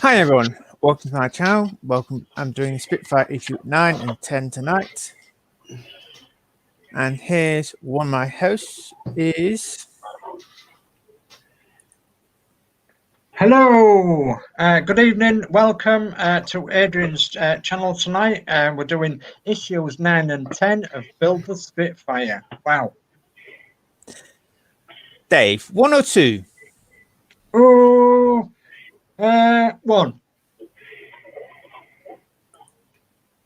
Hi everyone, welcome to my channel. Welcome. I'm doing Spitfire issue 9 and 10 tonight. And here's one of my hosts is... Hello, good evening. Welcome to Adrian's channel tonight. We're doing issues 9 and 10 of Build the Spitfire. Wow. Dave, 1 or 2? Oh, 1.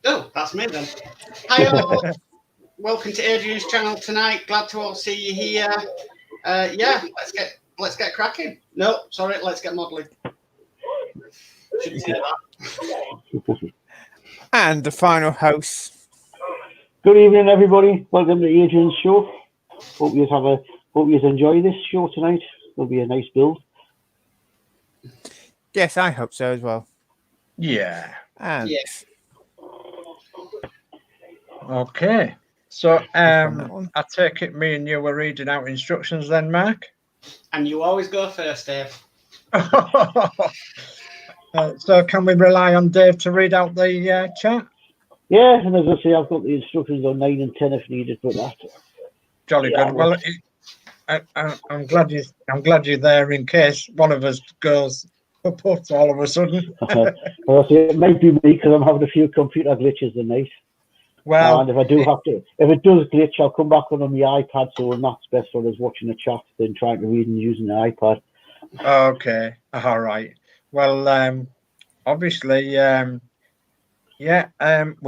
Oh, that's me then. Hi all. Welcome to Adrian's channel tonight. Glad to all see you here. Yeah, let's get cracking. No, sorry, let's get modelling. Shouldn't say that. And the final host. Good evening, everybody. Welcome to Adrian's show. Hope you enjoy this show tonight. It'll be a nice build. Yes, I hope so as well. Yeah. And Yes. Okay. So I take it me and you were reading out instructions then, Mark? And you always go first, Dave. So can we rely on Dave to read out the chat? Yeah, and as I say, I've got the instructions on 9 and 10 if needed for that. Jolly good. Well, I'm glad you're there in case one of us goes kaput all of a sudden. Well, it might be me because I'm having a few computer glitches tonight. Well, and if it does glitch, I'll come back on my iPad. So that's best for us watching the chat than trying to read and using the iPad. Okay, all right. Well, obviously, we're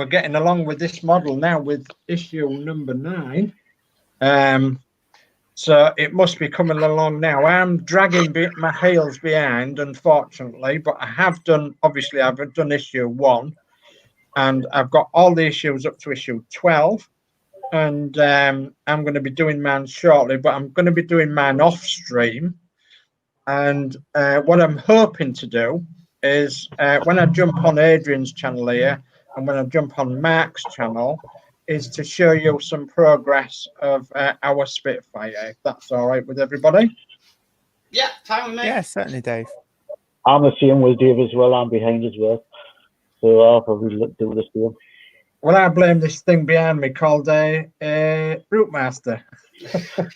getting along with this model now with issue number 9. So it must be coming along now. I'm dragging my heels behind, unfortunately, but I've done issue 1, and I've got all the issues up to issue 12, and I'm going to be doing mine shortly, but I'm going to be doing mine off stream. And what I'm hoping to do is when I jump on Adrian's channel here and when I jump on Mark's channel, is to show you some progress of our Spitfire, if that's all right with everybody. Yeah, fine with me. yeah, certainly, Dave. I'm the same with Dave as well. I'm behind as well. So I'll probably do this deal. Well, I blame this thing behind me called a Root Master. Do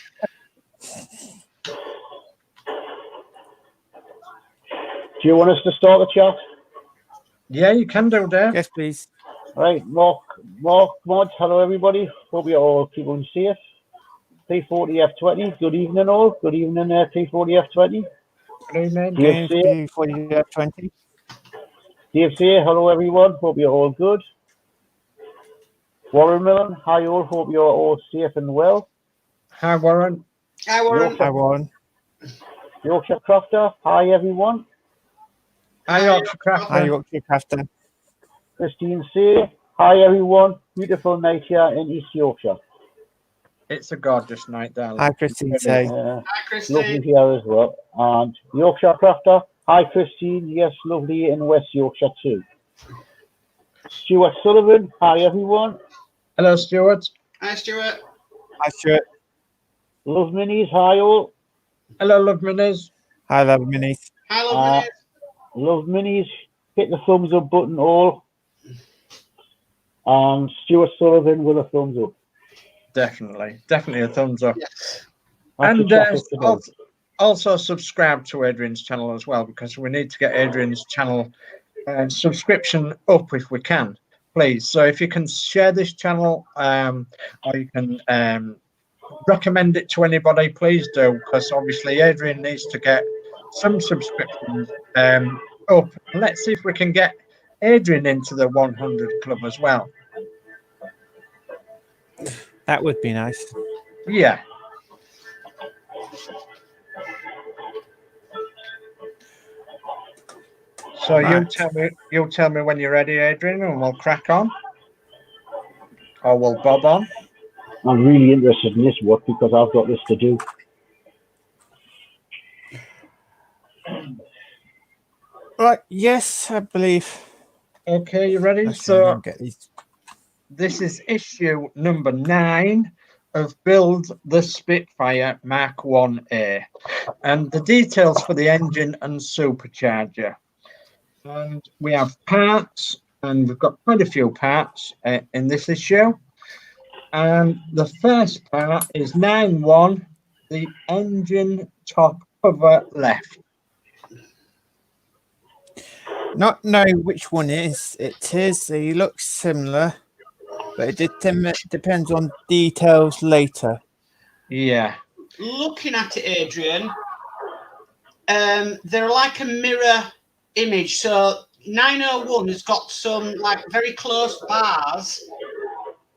you want us to start the chat? Yeah, you can do, Dave. Yes, please. Right, Mark, Mod, hello everybody. Hope you're all keeping safe. P40F20, good evening all. Good evening, P40F20. Good evening. DFC, P40F20. DFC, hello everyone. Hope you're all good. Warren Millen, hi all. Hope you're all safe and well. Hi, Warren. Hi, Warren. Hi, Warren. Yorkshire Crafter, hi everyone. Hi, Yorkshire Crafter. Hi, Yorkshire Crafter. Christine C, hi everyone. Beautiful night here in East Yorkshire. It's a gorgeous night, darling. Hi, Christine. Say. Hi, Lovely Christine. here as well. And Yorkshire Crafter, hi Christine. Yes, lovely in West Yorkshire too. Stuart Sullivan, hi everyone. Hello, Stuart. Hi, Stuart. Hi, Stuart. Love Minis, hi all. Hello, Love Minis. Hi, Love Minis. Hi, love Love Minis, hit the thumbs up button all. And Stuart Sullivan with a thumbs up. Definitely a thumbs up. Yes. And also subscribe to Adrian's channel as well, because we need to get Adrian's channel subscription up if we can, please. So if you can share this channel or you can recommend it to anybody, please do, because obviously Adrian needs to get some subscriptions up. Let's see if we can get Adrian into the 100 club as well. That would be nice. Yeah. So Right. you tell me when you're ready, Adrian, and we'll crack on. Or we'll bob on. I'm really interested in this work because I've got this to do. Right. Yes, I believe. Okay, you ready? Actually, So get these. this is issue number 9 of Build the Spitfire Mark 1A, and the details for the engine and supercharger. And we have parts, and we've got quite a few parts in this issue. And the first part is 9-1, the engine top cover left. Not know which one it is. They look similar, but it depends on details later. Yeah. Looking at it, Adrian, they're like a mirror image. So 901 has got some like very close bars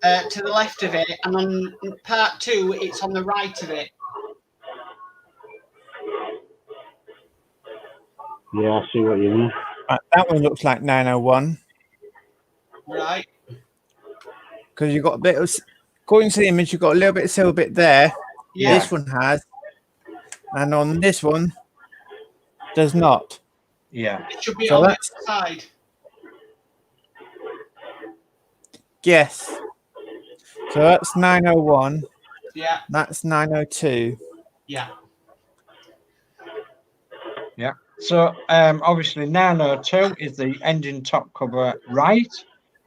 to the left of it, and on part 2, it's on the right of it. Yeah, I see what you mean. Right, that one looks like 901 Right. because you've got a bit of, according to the image, you've got a little bit of silver bit there. Yeah. This one has, and on this one does not. Yeah. It should be So on the that's- other side. Yes. So that's 901. Yeah. That's 902. Yeah. Yeah. So obviously 902 is the engine top cover right,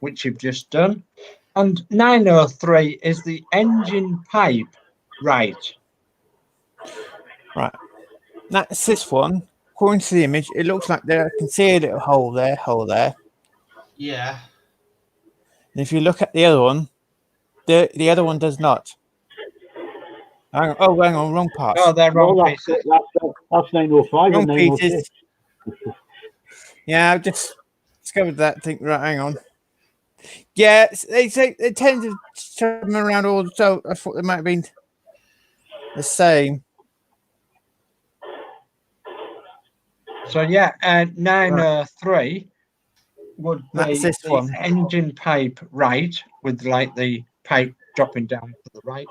which you've just done. And 903 is the engine pipe right. Right. That's this one. According to the image, it looks like there. I can see a little hole there. Yeah. And if you look at the other one, the other one does not. Hang on, wrong parts. Oh, they're wrong No, pieces. that's 905 Wrong and 906. pieces. Yeah, I've just discovered that. Think right, hang on. Yeah, they tend to shove them around all. So I thought they might have been the same. So yeah, 903 would That's be this the one. engine pipe right, with like the pipe dropping down to the right.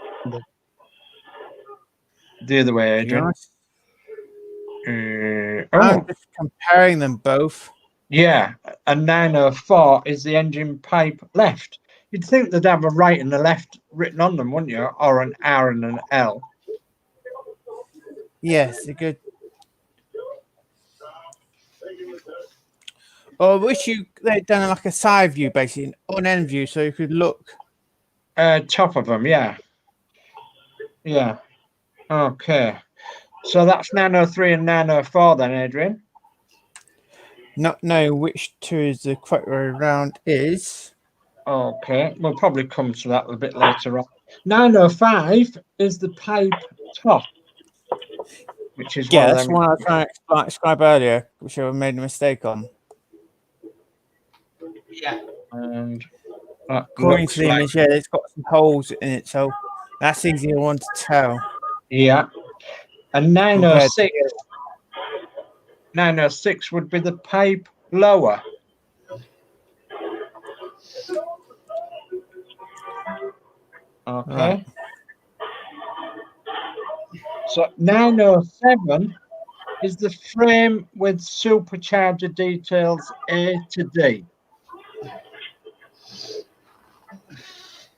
The other way, Adrian. Nice. Oh, I'm just comparing them both. yeah, and 904 is the engine pipe left. You'd think they'd have a right and a left written on them, wouldn't you? Or an R and an L. Yes, a good. Or I wish they'd done like a side view, basically, on end view, so you could look. Top of them, yeah. Yeah. Okay. So that's 903 and 904 then, Adrian. Not knowing which two is the correct way around is. Okay. We'll probably come to that a bit later on. 905 is the pipe top, which is Yeah, one of that's them. one I was trying to describe earlier, which I made a mistake on. Yeah. And that According looks to the like, image, yeah, it's got some holes in it, so that's easier one to tell. yeah. And 906 would be the pipe lower. Okay. Right. So 907 is the frame with supercharger details A to D.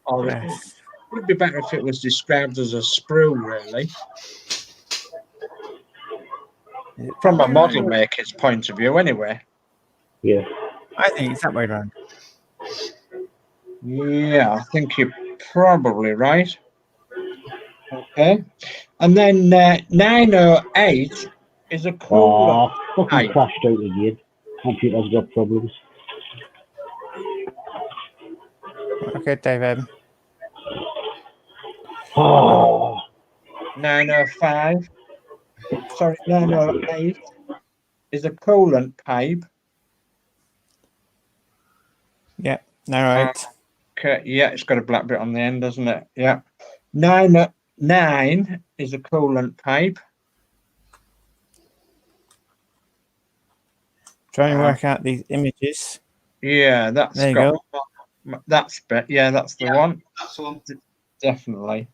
Or it Yes. would be better if it was described as a sprue, really. From a model maker's point of view, anyway. Yeah. I think it's that way around. Yeah, I think you're probably right. Okay. And then 908 is a cooler. Oh, fucking crashed out again. Computer's got problems. Okay, David. Oh, 905. Sorry, 908 is a coolant pipe. Yeah, no, right. Okay, yeah, it's got a black bit on the end, doesn't it? Yeah. 909 is a coolant pipe. Trying to work out these images. Yeah, that's There you got that's bit. Yeah, that's the one. That's the one. Definitely.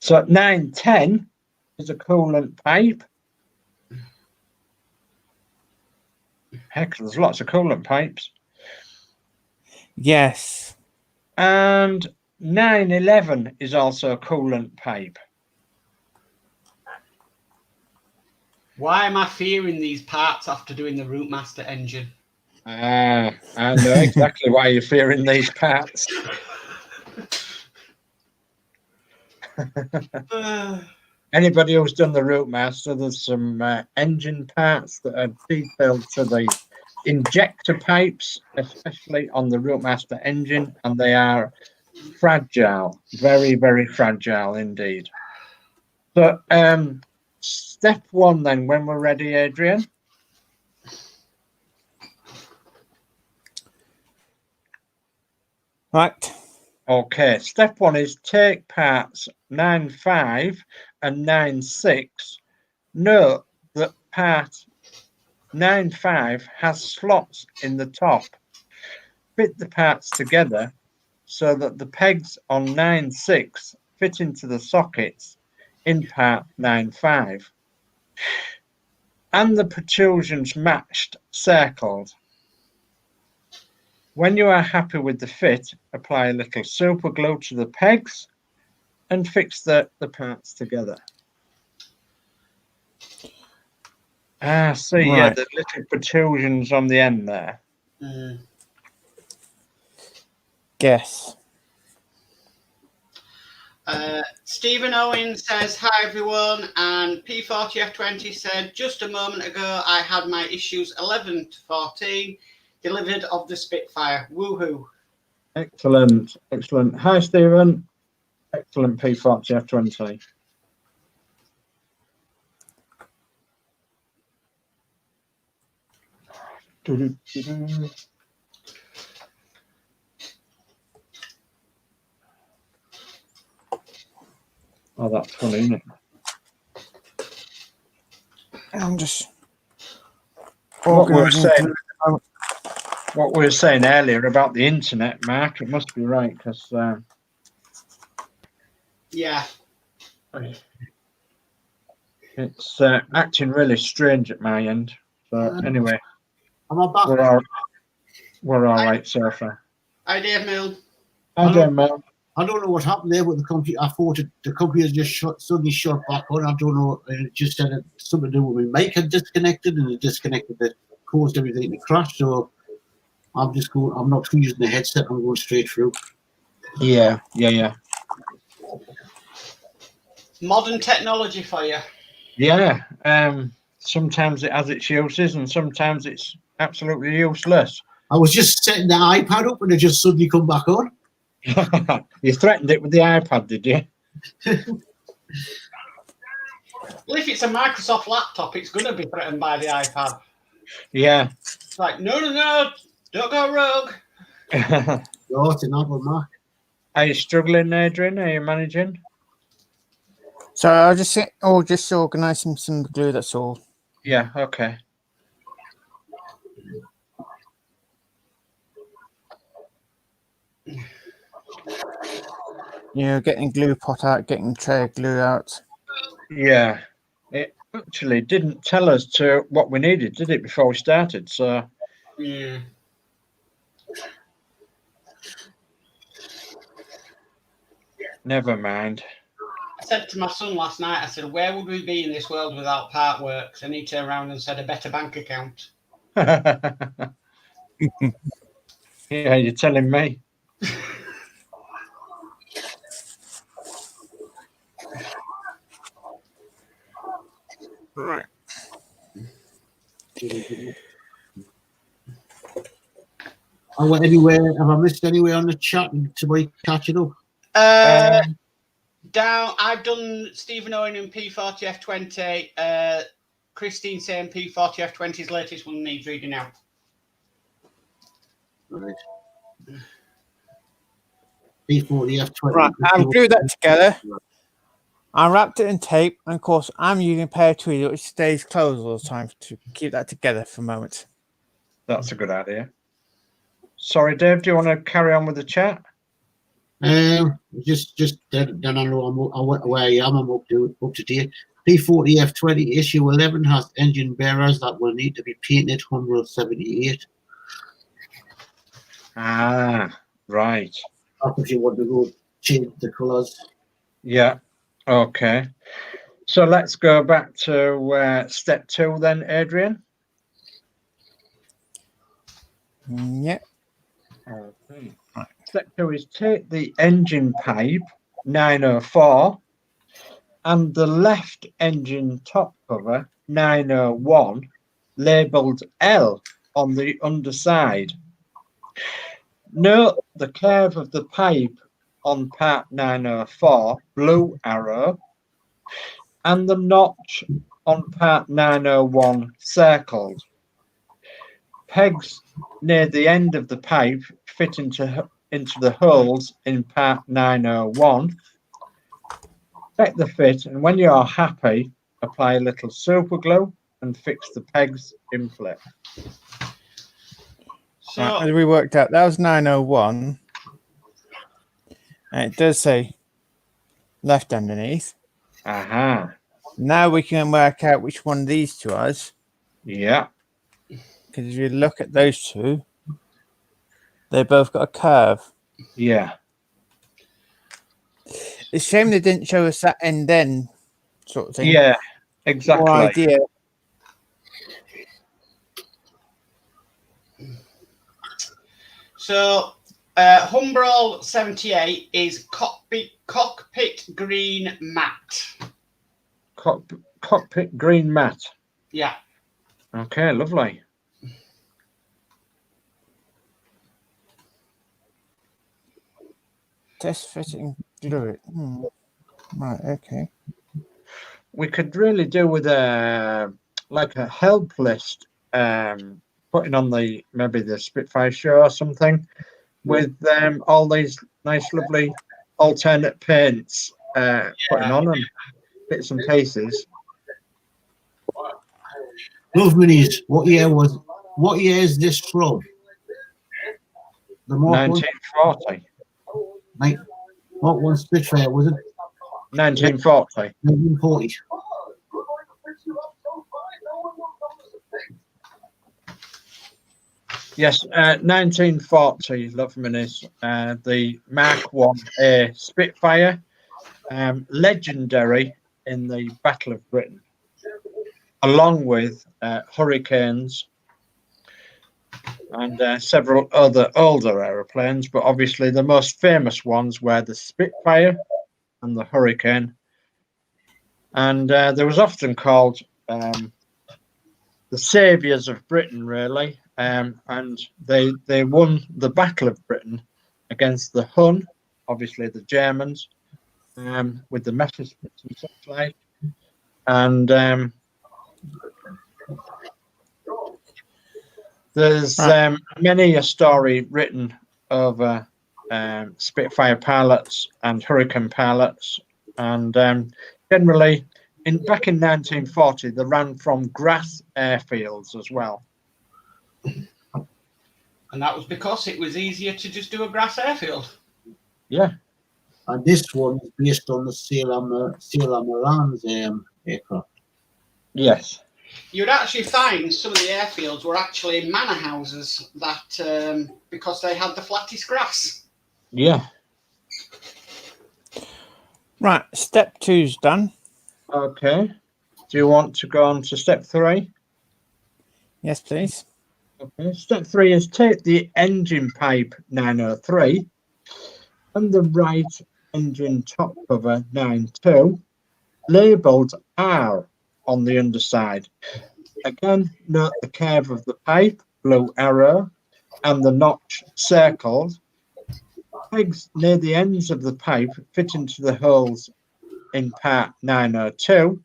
So 910 is a coolant pipe. Heck, there's lots of coolant pipes. Yes. And 911 is also a coolant pipe. Why am I fearing these parts after doing the Route Master engine? I know exactly why you're fearing these parts. Anybody who's done the Route Master, there's some engine parts that are detailed to the injector pipes, especially on the Route Master engine, and they are fragile, very, very fragile indeed. So, step one then, when we're ready, Adrian. Right. Okay, step one is take parts 9.5 and 9.6. Note that part 9.5 has slots in the top. Fit the parts together so that the pegs on 9.6 fit into the sockets in part 9.5. And the protrusions matched, circled. When you are happy with the fit, apply a little super glue to the pegs and fix the parts together. Ah, see, right. Yeah, the little protrusions on the end there. Guess. Stephen Owen says, hi everyone, and P40F20 said, just a moment ago I had my issues 11 to 14 delivered of the Spitfire. Woohoo. Excellent, excellent. Hi Stephen. Excellent P40F20. Oh, that's funny, isn't it? I'm just what we were saying earlier about the internet, Mark. It must be right because yeah, it's acting really strange at my end. So anyway, we're all right so far. Hi, Dave Mill. Hi, Dave Mill. I don't know what happened there with the computer. I thought the computer just suddenly shut back on. I don't know. It just said it something to do with my mic had disconnected, and it disconnected that caused everything to crash. So I'm just going. I'm not using the headset. I'm going straight through. Yeah. Modern technology for you. Yeah. Sometimes it has its uses, and sometimes it's absolutely useless. I was just setting the iPad up, and it just suddenly come back on. You threatened it with the iPad, did you? Well, if it's a Microsoft laptop, it's going to be threatened by the iPad. Yeah. It's like, no, don't go rogue. No, it's not with Mark. Are you struggling, Adrian? Are you managing? So I'll just just organising some glue, that's all. Yeah, okay. Getting glue pot out, getting tray glue out. Yeah, it actually didn't tell us what we needed, did it, before we started? So yeah. Never mind. I said to my son last night, I said, where would we be in this world without part works? And he turned around and said, a better bank account. Yeah, you're telling me. Right. I went anywhere. Have I missed anywhere on the chat? Somebody catch it up? Down. I've done Stephen Owen and P40F20. Christine saying P40F20's latest one needs reading out. Right. P40F20. Right. I've glued that together. I wrapped it in tape, and of course, I'm using a pair of tweezers which stays closed all the time to keep that together for a moment. That's a good idea. Sorry, Dave, do you want to carry on with the chat? Just then I know where I am. I'm up to date. P40F20 issue 11 has engine bearers that will need to be painted 178. Ah, right. That's if you want to go change the colours. Yeah. Okay. So let's go back to step 2 then, Adrian. Yep. Okay. Step 2 is take the engine pipe 904 and the left engine top cover 901 labelled L on the underside. Note the curve of the pipe on part 904, blue arrow, and the notch on part 901 circled. Pegs near the end of the pipe fit into the holes in part 901. Check the fit, and when you are happy, apply a little super glue and fix the pegs in place. So Right, as we worked out, that was 901. And it does say left underneath. Aha. Now we can work out which one of these two is. Yeah. Because if you look at those two, they both got a curve. Yeah. It's a shame they didn't show us that end then sort of thing. Yeah. Exactly. More idea. So, Humbrol 78 is cockpit green matte. Cockpit green matte. Yeah. Okay, lovely. Test fitting fluid. Right, okay. We could really do with a help list, putting on maybe the Spitfire show or something, with all these nice, lovely alternate paints putting on and bits and pieces. Love minis. What year is this from? The Mark 1940. Mark 1 Spitfire, was it? 1940. 1940. Yes, 1940, love minis. The Mark 1A Spitfire, legendary in the Battle of Britain, along with Hurricanes and several other older aeroplanes, but obviously the most famous ones were the Spitfire and the Hurricane. And they was often called the saviours of Britain, really. And they won the Battle of Britain against the Hun, obviously the Germans, with the Messerschmitts and such like. And there's many a story written over Spitfire pilots and Hurricane pilots, and generally back in 1940 they ran from grass airfields as well. And that was because it was easier to just do a grass airfield. Yeah. And this one is based on the Malan's aircraft. Yes. You'd actually find some of the airfields were actually manor houses that because they had the flattest grass. Yeah. Right, step 2's done. Okay. Do you want to go on to step 3? Yes, please. Okay. Step 3 is take the engine pipe 903 and the right engine top cover 92, labelled R on the underside. Again, note the curve of the pipe, blue arrow, and the notch circled. Pegs near the ends of the pipe fit into the holes in part 902.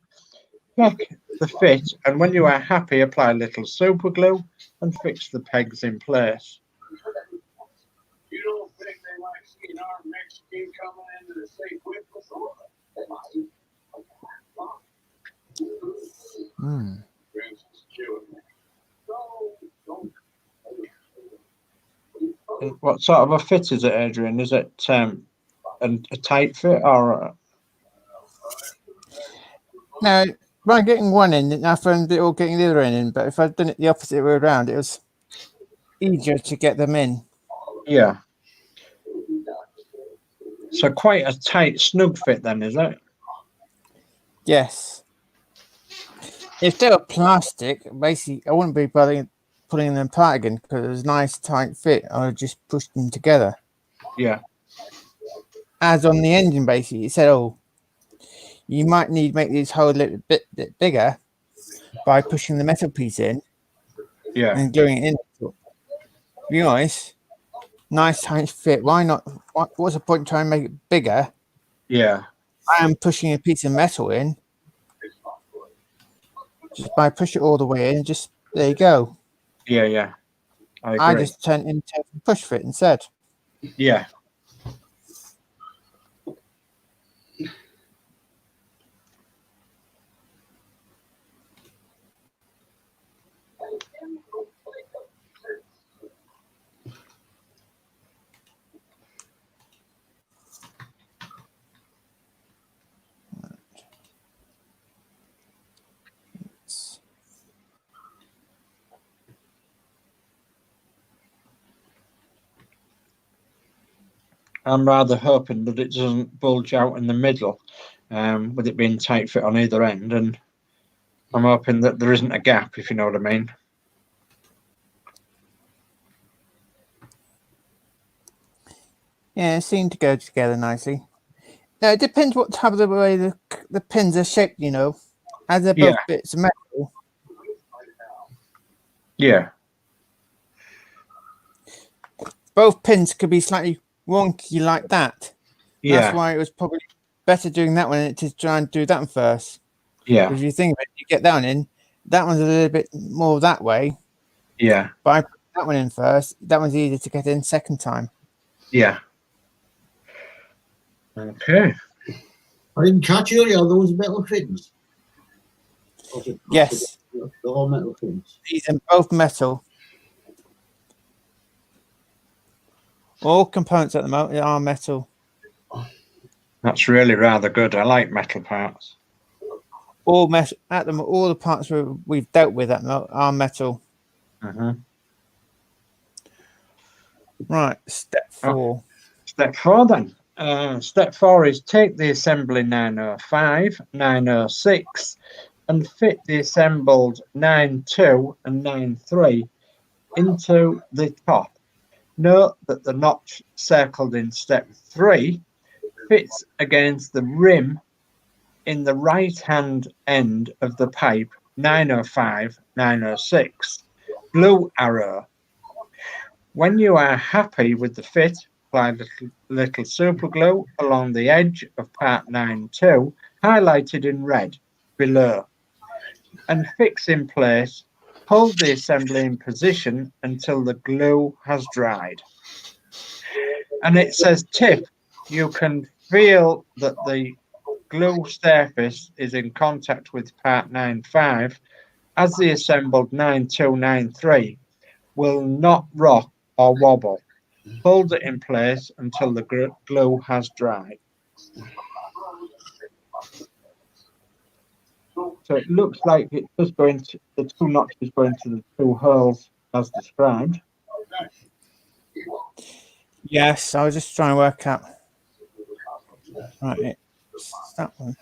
Check the fit, and when you are happy, apply a little super glue and fix the pegs in place. You don't think they like seeing our Mexican coming into the safe with us? What sort of a fit is it, Adrian? Is it a tight fit or? No, by getting one in, I found it all getting the other end in. But if I'd done it the opposite way around, it was easier to get them in. Yeah. So quite a tight, snug fit then, is it? Yes. If they were plastic, basically, I wouldn't be bothering pulling them apart again because it was a nice tight fit. I just pushed them together. Yeah. As on the engine, basically, it said, "Oh, you might need to make these holes a little bit bigger by pushing the metal piece in Yeah. and gluing it in." To be honest, nice tight fit. Why not? What's the point in trying to make it bigger? Yeah. I am pushing a piece of metal in. Just by push it all the way in, just there you go. Yeah. Yeah. I I agree. just turned into a push fit instead. Yeah. I'm rather hoping that it doesn't bulge out in the middle, with it being tight fit on either end, and I'm hoping that there isn't a gap, if you know what I mean. Yeah, it seemed to go together nicely. Now, it depends what type of the way the pins are shaped, you know. As they're both bits of metal, Yeah. both pins could be slightly wonky like that. Yeah. That's why it was probably better doing that one than it is to try and do that one first. Yeah. If you think of it, you get that one in, that one's a little bit more that way. Yeah. But I put that one in first, that one's easier to get in second time. Yeah. Okay. I didn't catch earlier. Are those metal fins? Yes. They're all metal fins. These are both metal. All components at the moment are metal. That's really rather good. I like metal parts. All metal at them. All the parts we've dealt with are metal. Right. Step 4. Step 4 then. Step 4 is take the assembly 905, 906 and fit the assembled 92 and 93 into the top. Note that the notch circled in step 3 fits against the rim in the right hand end of the pipe 905, 906. Blue arrow. When you are happy with the fit, apply little super glue along the edge of part 9.2, highlighted in red below, and fix in place. Hold the assembly in position until the glue has dried. And it says tip, you can feel that the glue surface is in contact with part 9.5 as the assembled 9.2, 9.3 will not rock or wobble. Hold it in place until the glue has dried. So it looks like it's just going to, the 2 notches going to the 2 holes as described. Yes, I was just trying to work out. Right, it's that one.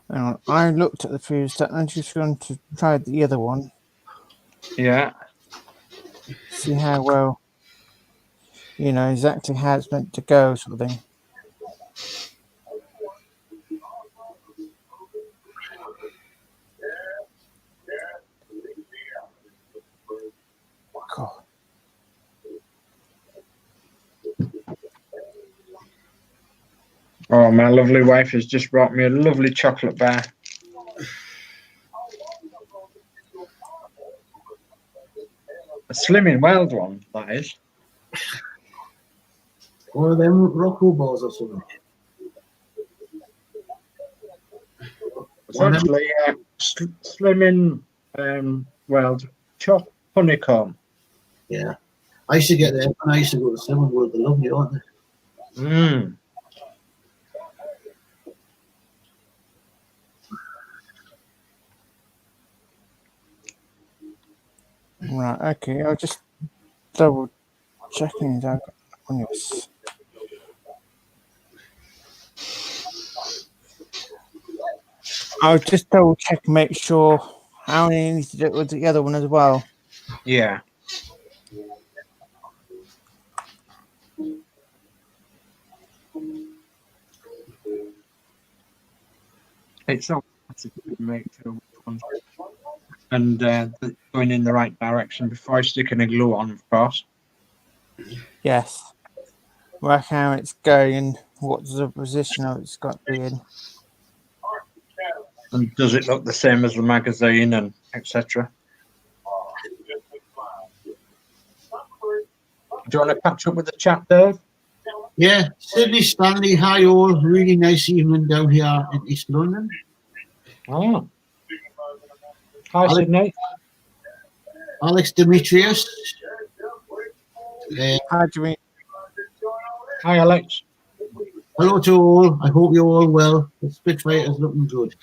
Hang on, I looked at the previous step. I'm just going to try the other one. Yeah. See how well, you know, exactly how it's meant to go, sort of thing. God. Oh, my lovely wife has just brought me a lovely chocolate bar. A Slimming Wild one, that is. One of them Rocco balls or something. It's actually Slimming Well, chopped honeycomb. Yeah. I used to get them when I used to go to Slimming World. They're lovely, aren't they? Mm. Right, okay, I'll just double checking that on yours. I'll just double check and make sure how many need to do it with the other one as well. Yeah. It's not to make sure which one's and going in the right direction before sticking a glue on, of course. Yes. Work how it's going and what's the position of it's got to be in. And does it look the same as the magazine and etc.? Do you want to catch up with the chat, Dave? Yeah. Sydney Stanley, hi all. Really nice evening down here in East London. Oh. Hi, Alex- Sydney. Alex Demetrius. How do we? Hi, Alex. Hello to all. I hope you're all well. The Spitfire is looking good.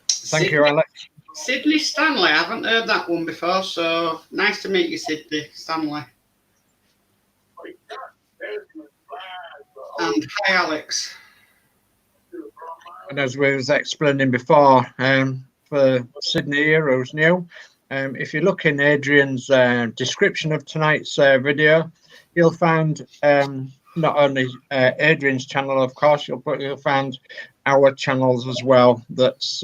Thank you, Alex. Sydney Stanley. I haven't heard that one before, so nice to meet you, Sydney Stanley. And hi, Alex. And as we was explaining before, for Sydney Heroes new, if you look in Adrian's description of tonight's video, you'll find not only Adrian's channel, of course, you'll find our channels as well that's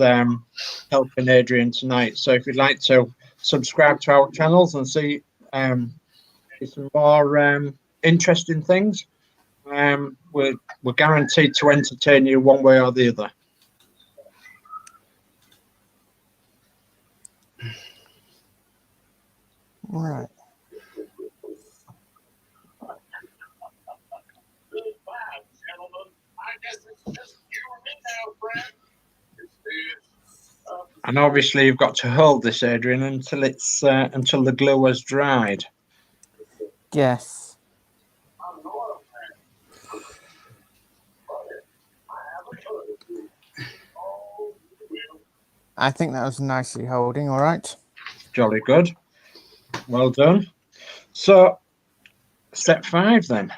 helping Adrian tonight. So if you'd like to subscribe to our channels and see some more interesting things, we're guaranteed to entertain you one way or the other. Right. And obviously you've got to hold this, Adrian, until it's until the glue has dried. Yes. I think that was nicely holding, all right. Jolly good. Well done. So, step 5 then.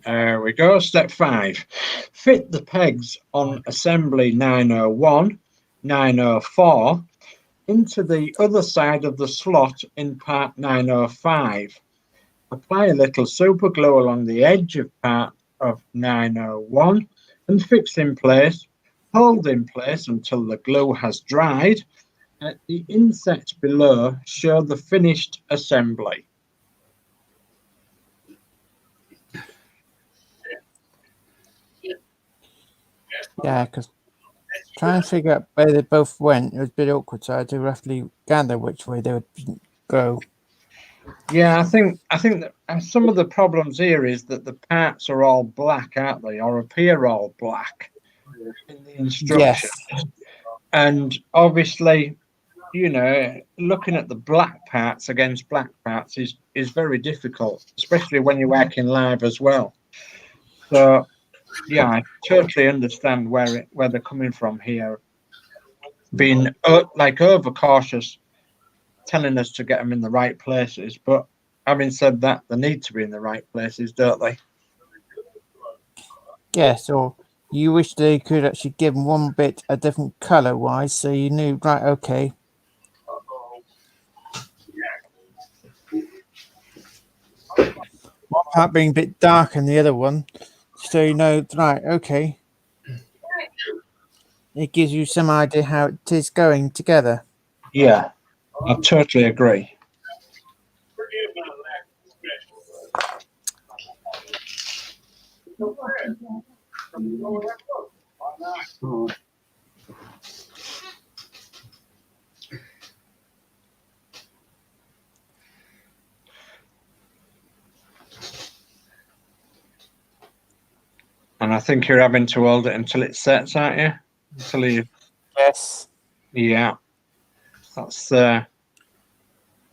There we go. Step 5. Fit the pegs on assembly 901, 904 into the other side of the slot in part 905. Apply a little super glue along the edge of part of 901 and fix in place. Hold in place until the glue has dried. At the inset below, show the finished assembly. Yeah, because trying to figure out where they both went, it was a bit awkward, so I had to roughly gather which way they would go. Yeah, I think that some of the problems here is that the parts are all black, aren't they, or appear all black in the instructions. Yes. And obviously, you know, looking at the black parts against black parts is very difficult, especially when you're working live as well. So, yeah, I totally understand where they're coming from here, being like overcautious, telling us to get them in the right places. But having said that, they need to be in the right places, don't they? Yes, or you wish they could actually give them one bit a different colour wise, so you knew, right, okay. One part being a bit darker than the other one, so you know, right, okay. It gives you some idea how it is going together. Yeah, I totally agree. Oh. And I think you're having to hold it until it sets, aren't you? Until you, Yes. yeah. That's I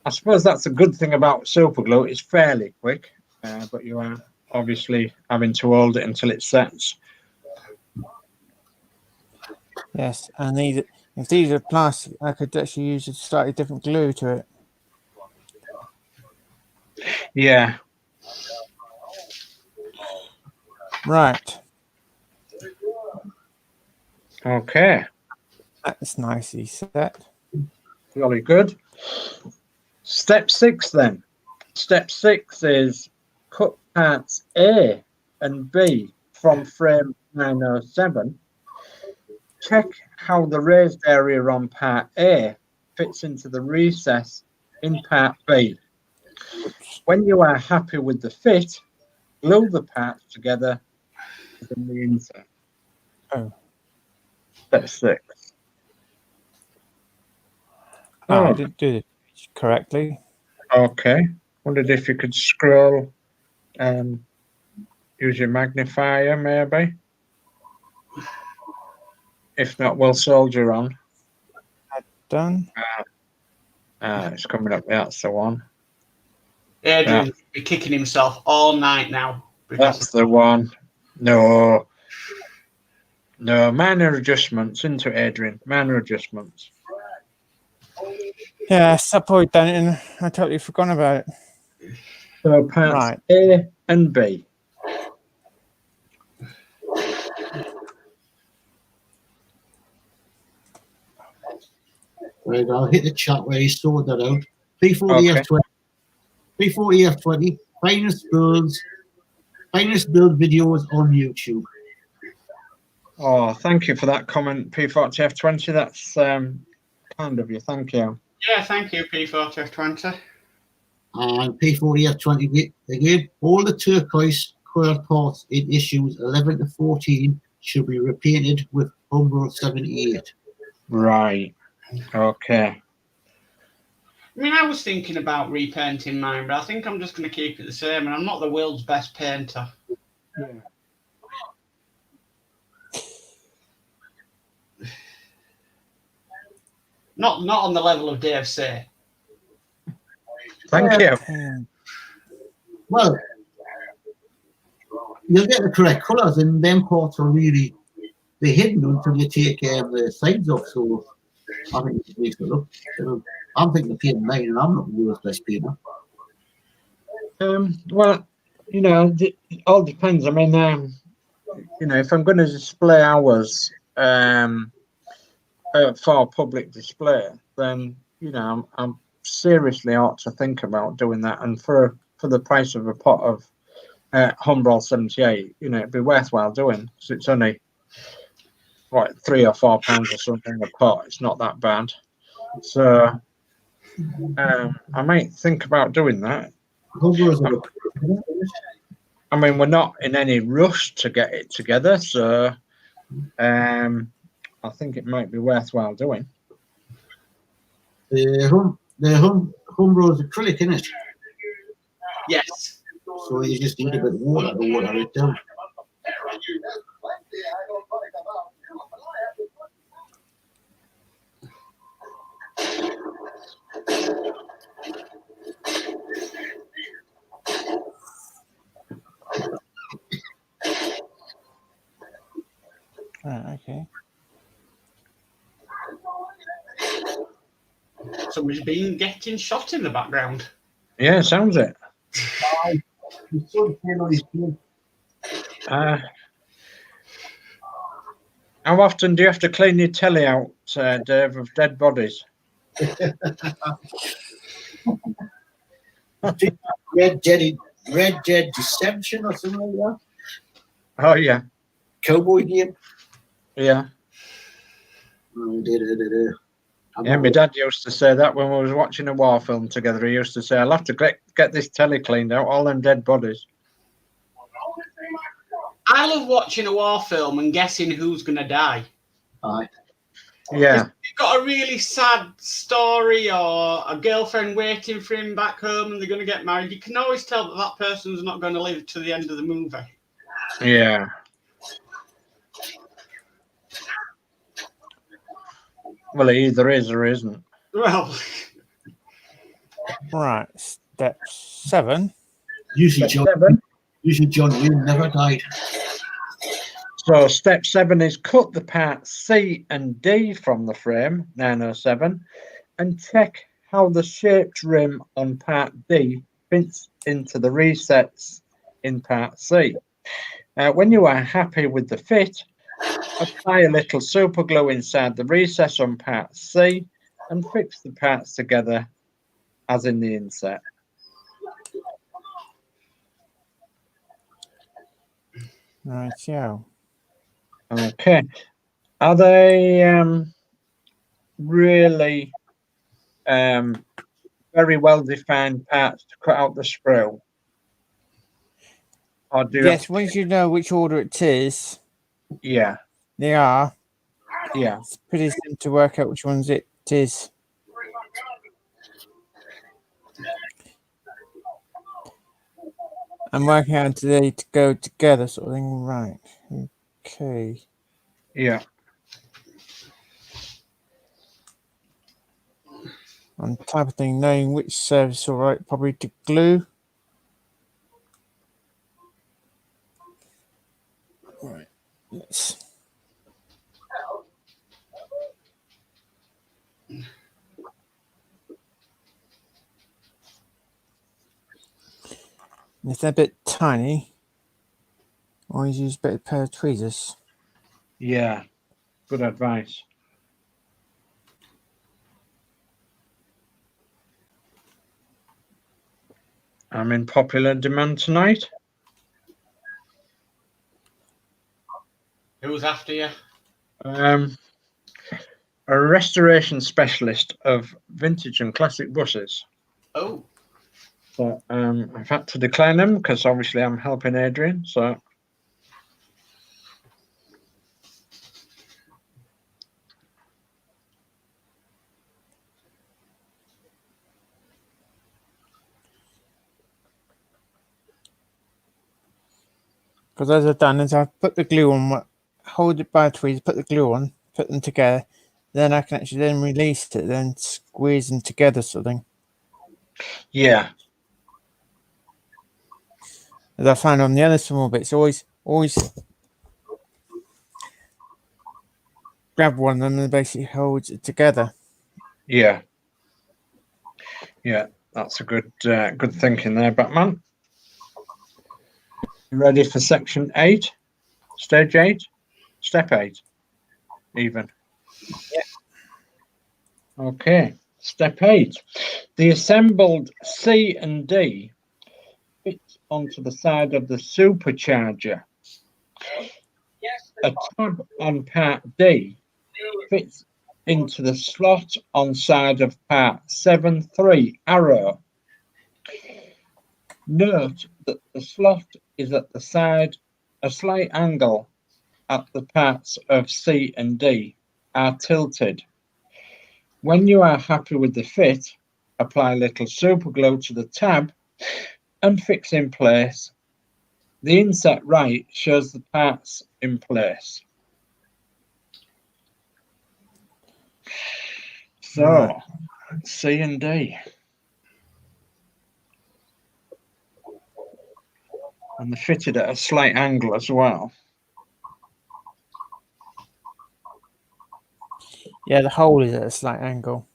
suppose that's a good thing about super glue. It's fairly quick, but you are obviously having to hold it until it sets. Yes, and if these are plastic, I could actually use a slightly different glue to it. Yeah. Right. Okay. That's nicely set. Really good. Step 6 then. Step 6 is cut parts A and B from frame 907. Check how the raised area on part A fits into the recess in part B. When you are happy with the fit, glue the parts together within the insert. Oh. Step 6. Oh, I didn't do it correctly. Okay. Wondered if you could scroll use your magnifier maybe. If not, we'll soldier on. Done. It's coming up. That's the one. Adrian's be kicking himself all night now. That's the one. No. No, minor adjustments into Adrian. Minor adjustments. Yes, I probably done it and I totally forgot about it. So parts Right. A and B. Right, I'll hit the chat where he sorted that out. P40F20. P40F20. Finest build videos on YouTube. Oh, thank you for that comment, P40F20. That's kind of you. Thank you. Yeah, thank you, P40F20. And P40F20 again. All the turquoise coil parts in issues 11 to 14 should be repainted with Umbro 78. Right. Okay. I mean, I was thinking about repainting mine, but I think I'm just going to keep it the same, and I'm not the world's best painter. Yeah. Not on the level of Dave Say. Thank you. Well, you'll get the correct colours, and them parts are really they're hidden until you take the sides off. So I think it makes it look. I'm thinking of painting mine, and I'm not the world's best painter. Well, you know, it all depends. I mean, you know, if I'm going to display ours for public display, then you know, I'm seriously ought to think about doing that. And for the price of a pot of Humbrol 78, you know, it'd be worthwhile doing because it's only what £3 or £4 or something a pot. It's not that bad. So I might think about doing that. I mean, we're not in any rush to get it together, so I think it might be worthwhile doing. The Humbrol's acrylic, isn't it? Yes. So you just need a bit of water to water it down. Okay. Somebody's been getting shot in the background. Yeah, sounds it. How often do you have to clean your telly out, Dave, of dead bodies? Red Dead Deception or something like that. Oh yeah, Cowboy game. yeah. Yeah, my dad used to say that when we was watching a war film together. He used to say, "I'll have to get this telly cleaned out, all them dead bodies." I love watching a war film and guessing who's going to die. Aye. Yeah. If you've got a really sad story or a girlfriend waiting for him back home and they're going to get married, you can always tell that that person's not going to live to the end of the movie. Yeah. Well, it either is or isn't. Well, Right, step 7. Usually, Step John. 7. Usually, John Wayne never died. So step 7 is cut the parts C and D from the frame 907 and check how the shaped rim on part D fits into the resets in part C. When you are happy with the fit, apply a little super glue inside the recess on part C and fix the parts together as in the inset. Right, yeah. Okay. Are they really very well defined parts to cut out the sprue? Or do you Yes, once you know which order it is, yeah, they are. yeah. It's pretty simple to work out which ones it is. I'm working out today to go together, sort of thing. Right. Okay. Yeah. On type of thing, knowing which surface all right, probably to glue. Right. Let's. If they're a bit tiny, always use a better pair of tweezers. Yeah. Good advice. I'm in popular demand tonight. who's after you? A restoration specialist of vintage and classic buses. Oh, So I've had to decline them because obviously I'm helping Adrian. So Because as I've done is I've put the glue on, hold it by a tweezer, put the glue on, put them together, then I can actually then release it, then squeeze them together, sort of thing. yeah, As I find on the other small bits, always grab one of them and basically holds it together. yeah, yeah. That's a good thinking there, Batman. You ready for section 8, stage 8, step 8, even? Yeah. Okay, step 8. The assembled C and D fits onto the side of the supercharger. A tab on part D fits into the slot on side of part 7.3 arrow. Note that the slot is at the side, a slight angle at the parts of C and D are tilted. When you are happy with the fit, apply a little super glue to the tab and fix in place. The inset right shows the parts in place. So, Right. C and D. And they're fitted at a slight angle as well. Yeah, the hole is at a slight angle.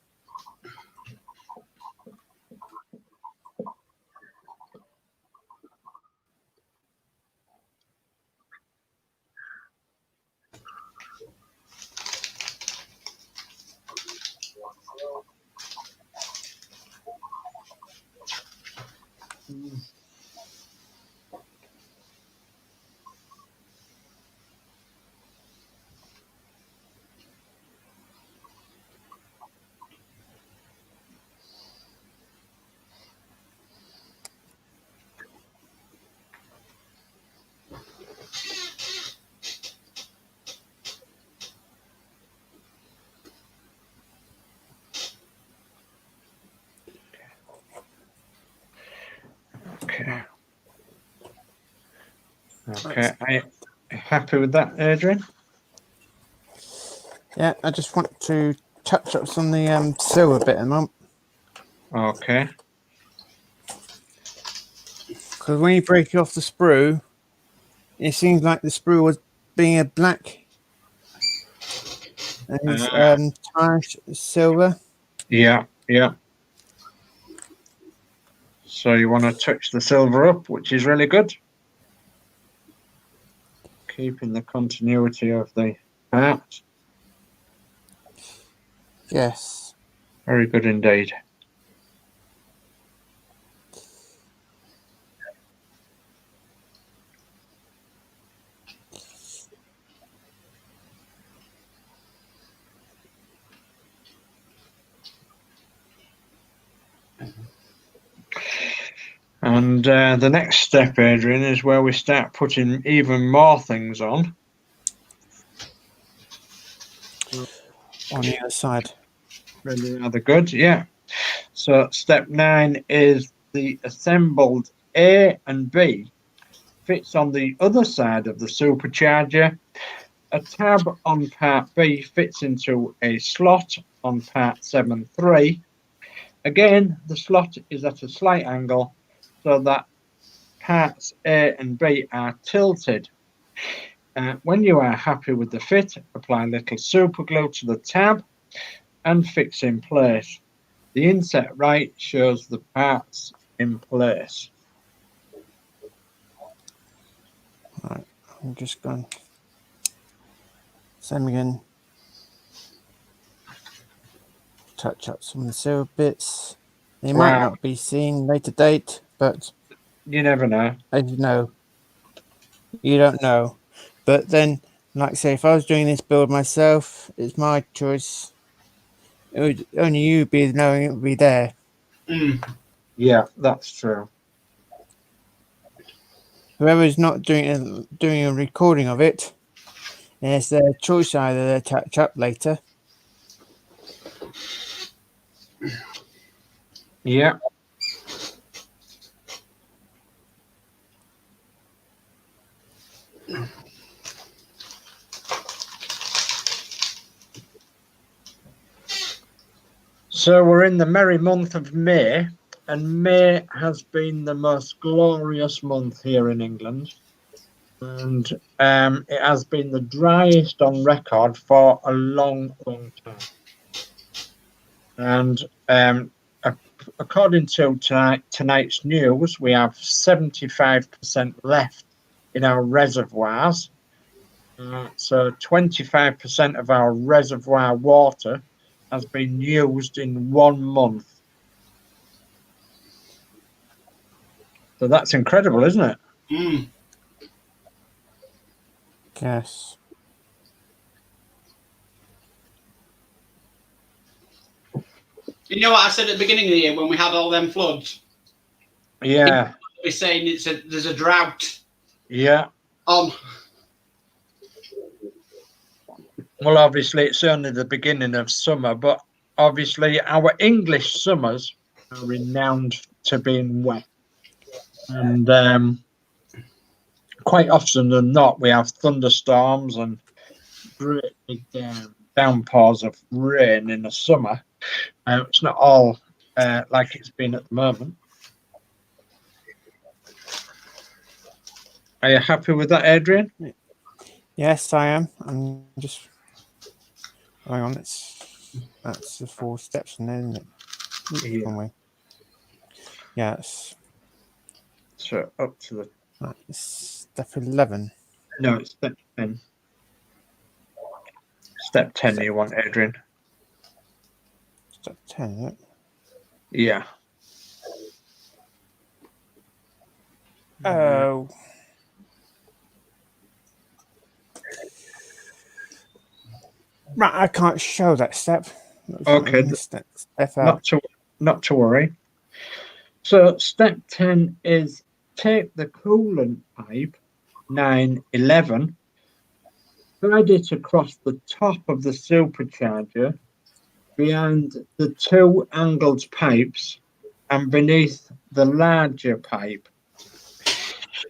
Okay. Okay. Are you happy with that, Adrian? Yeah, I just want to touch-ups on the silver bit at the moment. Okay. Because when you break off the sprue, it seems like the sprue was being a black and it's tarnished silver. Yeah, yeah. So you want to touch the silver up, which is really good. Keeping the continuity of the part. Yes. Very good indeed. And the next step, Adrian, is where we start putting even more things on. On the other side. Really rather good, yeah. So step 9 is the assembled A and B fits on the other side of the supercharger. A tab on part B fits into a slot on part 7.3. Again, the slot is at a slight angle so that parts A and B are tilted. When you are happy with the fit, apply a little super glue to the tab and fix in place. The inset right shows the parts in place. Right, I'm just going. Same again. Touch up some of the silver bits. They might Wow. not be seen later date, but You never know. as you know, you don't know. But then, like I say, if I was doing this build myself, it's my choice. It would only you be knowing it would be there. Yeah, that's true. Whoever's not doing a recording of it, it's their choice either they touch up later. Yeah. So we're in the merry month of May, and May has been the most glorious month here in England. And it has been the driest on record for a long, long time. And according to tonight's news, we have 75% left in our reservoirs. So 25% of our reservoir water has been used in 1 month. So that's incredible, isn't it? Yes. You know what I said at the beginning of the year when we had all them floods? Yeah. We're saying there's a drought Yeah. on. Well, obviously, it's only the beginning of summer, but obviously, our English summers are renowned to being wet. And quite often than not, we have thunderstorms and great big downpours of rain in the summer. It's not all like it's been at the moment. Are you happy with that, Adrian? Yes, I am. I'm just. Hang on, that's the 4 steps in there, isn't it? Yeah. Wrong way. Yes. So up to the. Right, step 11. No, it's step 10. Step 10 you want, Adrian? Step 10, isn't it? Yeah. Oh. Right, I can't show that step. Okay. Step out. Not to worry. So step 10 is take the coolant pipe 911, slide it across the top of the supercharger behind the 2 angled pipes and beneath the larger pipe.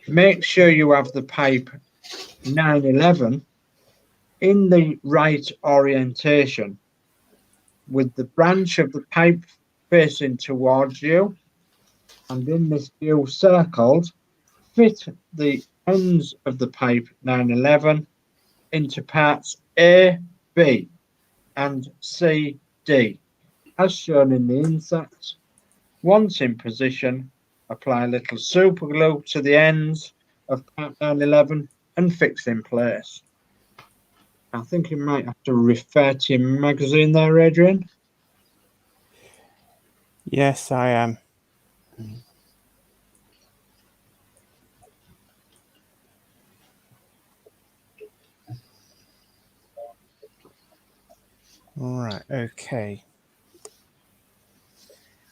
Make sure you have the pipe 911 in the right orientation. with the branch of the pipe facing towards you, and in this view circled, fit the ends of the pipe 911 into parts A, B, and C, D, as shown in the inset. Once in position, apply a little super glue to the ends of part 911 and fix in place. I think you might have to refer to your magazine there, Adrian. Yes, I am. All right, okay.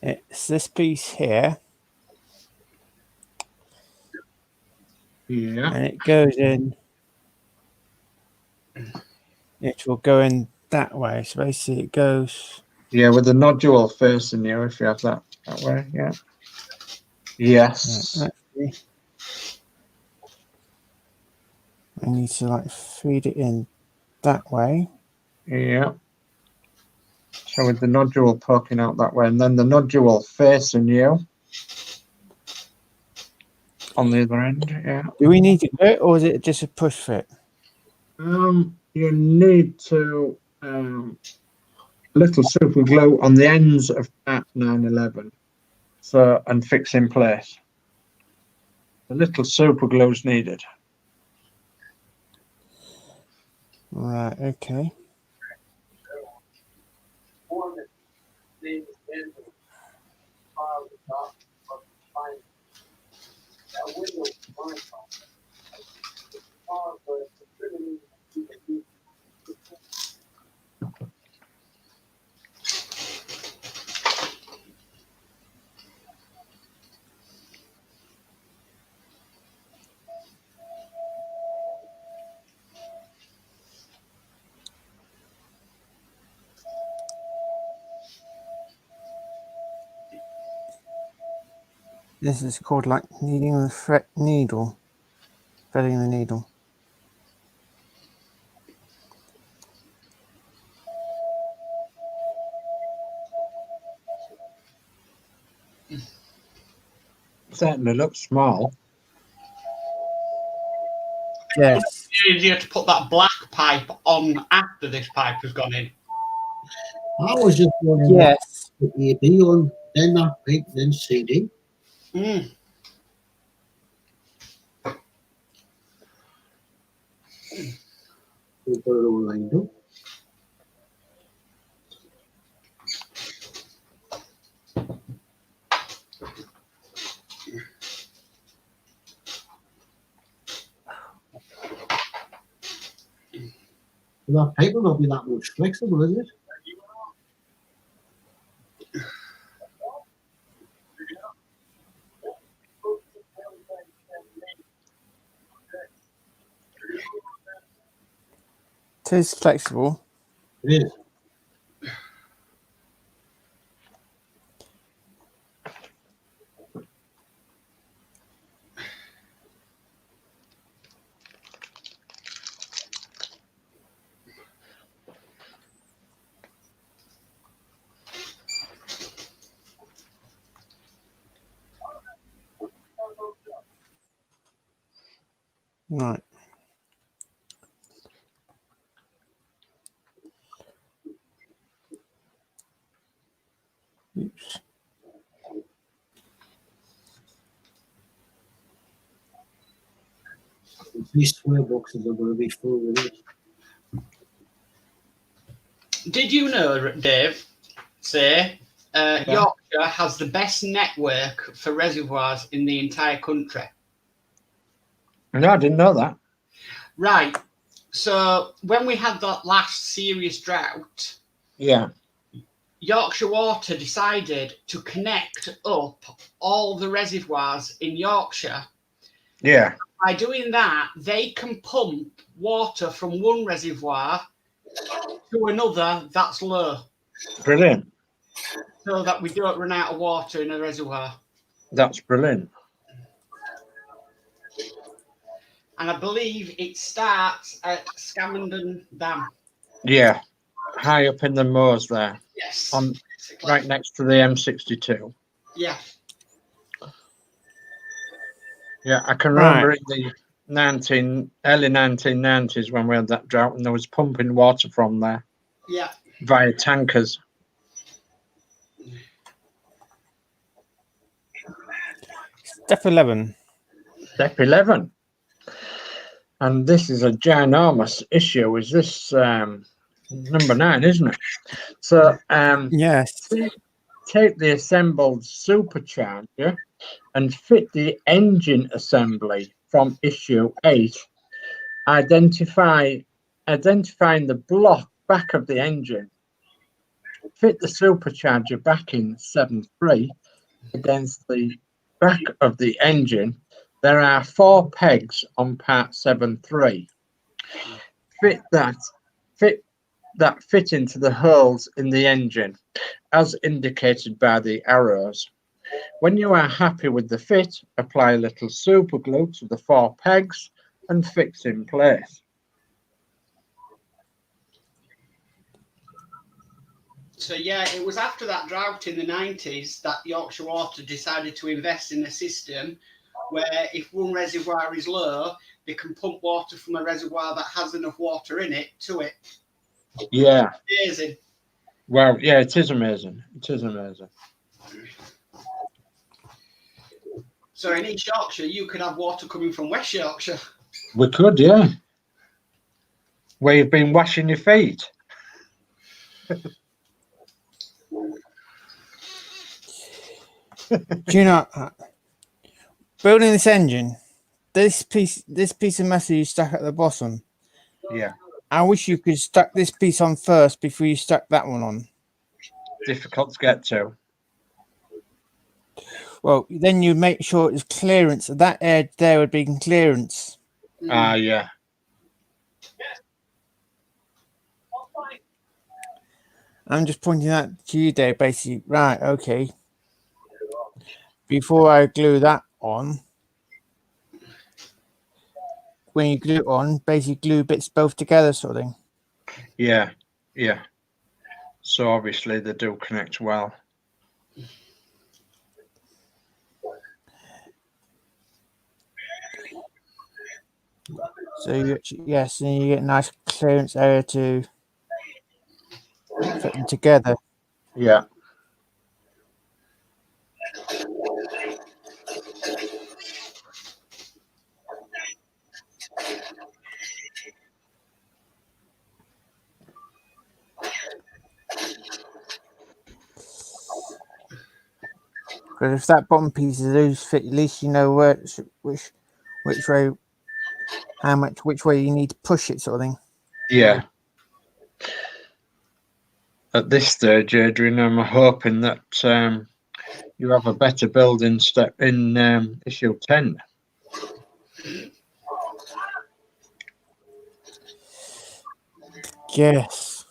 It's this piece here, Yeah. and it goes in. It will go in that way. So basically, it goes. Yeah, with the nodule facing you, if you have that way, yeah. Yes. Right, actually, I need to like feed it in that way. Yeah. So with the nodule poking out that way, and then the nodule facing you on the other end, yeah. Do we need to do it, or is it just a push fit? You need to little super glue on the ends of that 911, so and fix in place. A little super glue is needed. Right. Okay. This is called like kneading the needle, threading the needle. Certainly looks small. Yes. It's easier to put that black pipe on after this pipe has gone in. I was just wondering, Yes. put A, B on, then that pipe, then CD. Mm. We got it all lined up. Well, that pipe will not be that much flexible, is it? It is flexible. It is. Right. Oops. These square boxes are going to be full with it. Did you know, Dave, Yorkshire has the best network for reservoirs in the entire country? No, I didn't know that. Right. So when we had that last serious drought, Yeah. Yorkshire Water decided to connect up all the reservoirs in Yorkshire. Yeah. By doing that, they can pump water from one reservoir to another that's low, Brilliant. so that we don't run out of water in a reservoir. That's brilliant. And I believe it starts at Scamenden Dam. Yeah. High up in the moors there. Yes. on basically. right next to the M62. Yeah. Yeah, I can Right. remember in the early 1990s when we had that drought, and there was pumping water from there Yeah. via tankers. Step 11. Step 11. And this is a ginormous issue. Is this number 9, isn't it? So Yes. take the assembled supercharger and fit the engine assembly from issue 8. Identifying the block back of the engine. Fit the supercharger back in 7.3 against the back of the engine. There are 4 pegs on part 7.3. Fit into the holes in the engine as indicated by the arrows. When you are happy with the fit, apply a little super glue to the 4 pegs and fix in place. So yeah, it was after that drought in the 90s that Yorkshire Water decided to invest in a system where if one reservoir is low, they can pump water from a reservoir that has enough water in it to it. Yeah. Amazing. Well, yeah, it is amazing. It is amazing. So in East Yorkshire, you could have water coming from West Yorkshire. We could, yeah. Where you've been washing your feet. Do you know, building this engine, this piece of metal you stuck at the bottom, Yeah. I wish you could stuck this piece on first before you stuck that one on. Difficult to get to. Well, then you make sure it's clearance. That edge there would be in clearance. Yeah. I'm just pointing that to you there, basically. Right, okay. Before I glue that on, when you glue it on, basically glue bits both together, sort of thing. Yeah. Yeah. So obviously they do connect well. So you actually, yes, and you get a nice clearance area to fit them together. Yeah. Because if that bottom piece is loose fit, at least you know which way, which way you need to push it, sort of thing. Yeah. At this stage, Adrian, I'm hoping that you have a better building step in issue 10. Yes.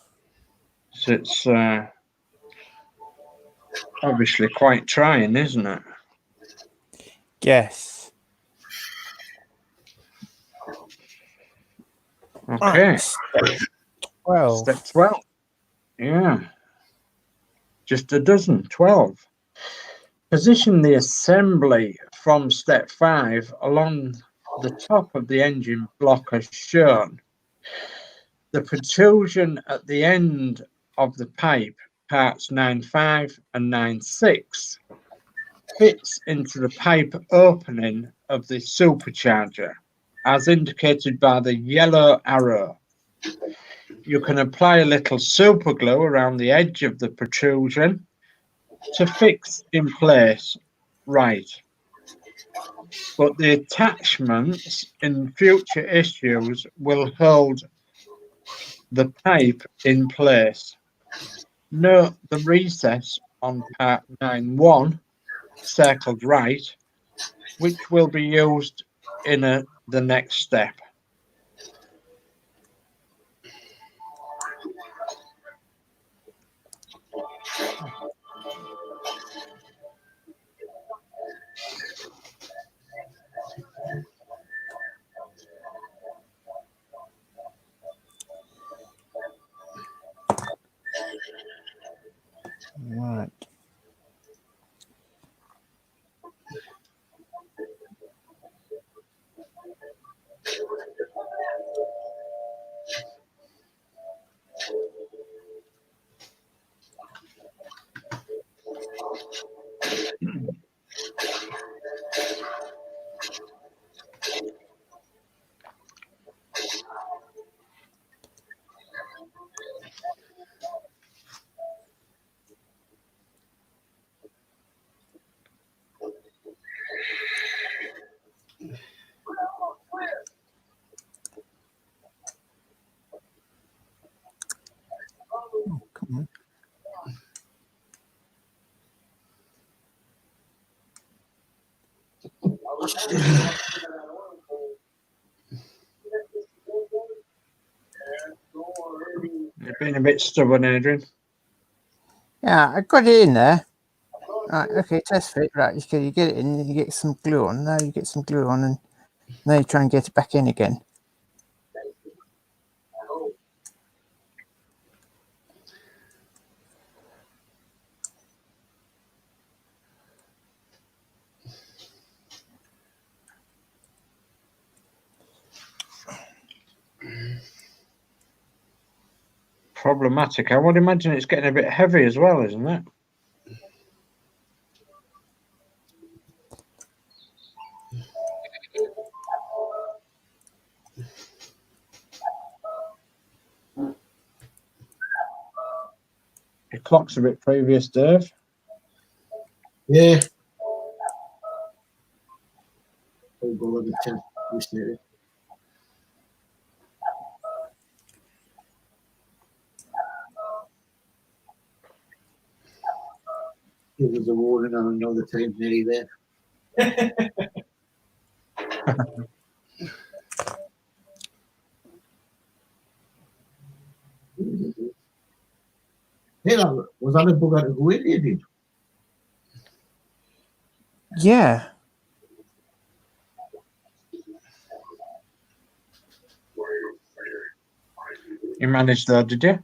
So it's obviously quite trying, isn't it? Yes. Okay. Right. Step 12. Step 12. Yeah. Just a dozen, 12. Position the assembly from step 5 along the top of the engine block as shown. The protrusion at the end of the pipe, parts 9.5 and 9.6, fits into the pipe opening of the supercharger, as indicated by the yellow arrow. You can apply a little super glue around the edge of the protrusion to fix in place right. But the attachments in future issues will hold the pipe in place. Note the recess on part 9.1 circled right, which will be used in the next step. You've been a bit stubborn, Adrian. Yeah, I got it in there. Right, okay, test fit. Right, you get it in, you get some glue on. Now you get some glue on, and now you try and get it back in again. Problematic. I would imagine it's getting a bit heavy as well, isn't it? Your clock's a bit previous, Dave. Yeah. I'll go on the 10th. Give us a warning, and I know the time's nearly there. Hey, was that a book out of Kuwait, Adrian? Yeah. You managed that, did you?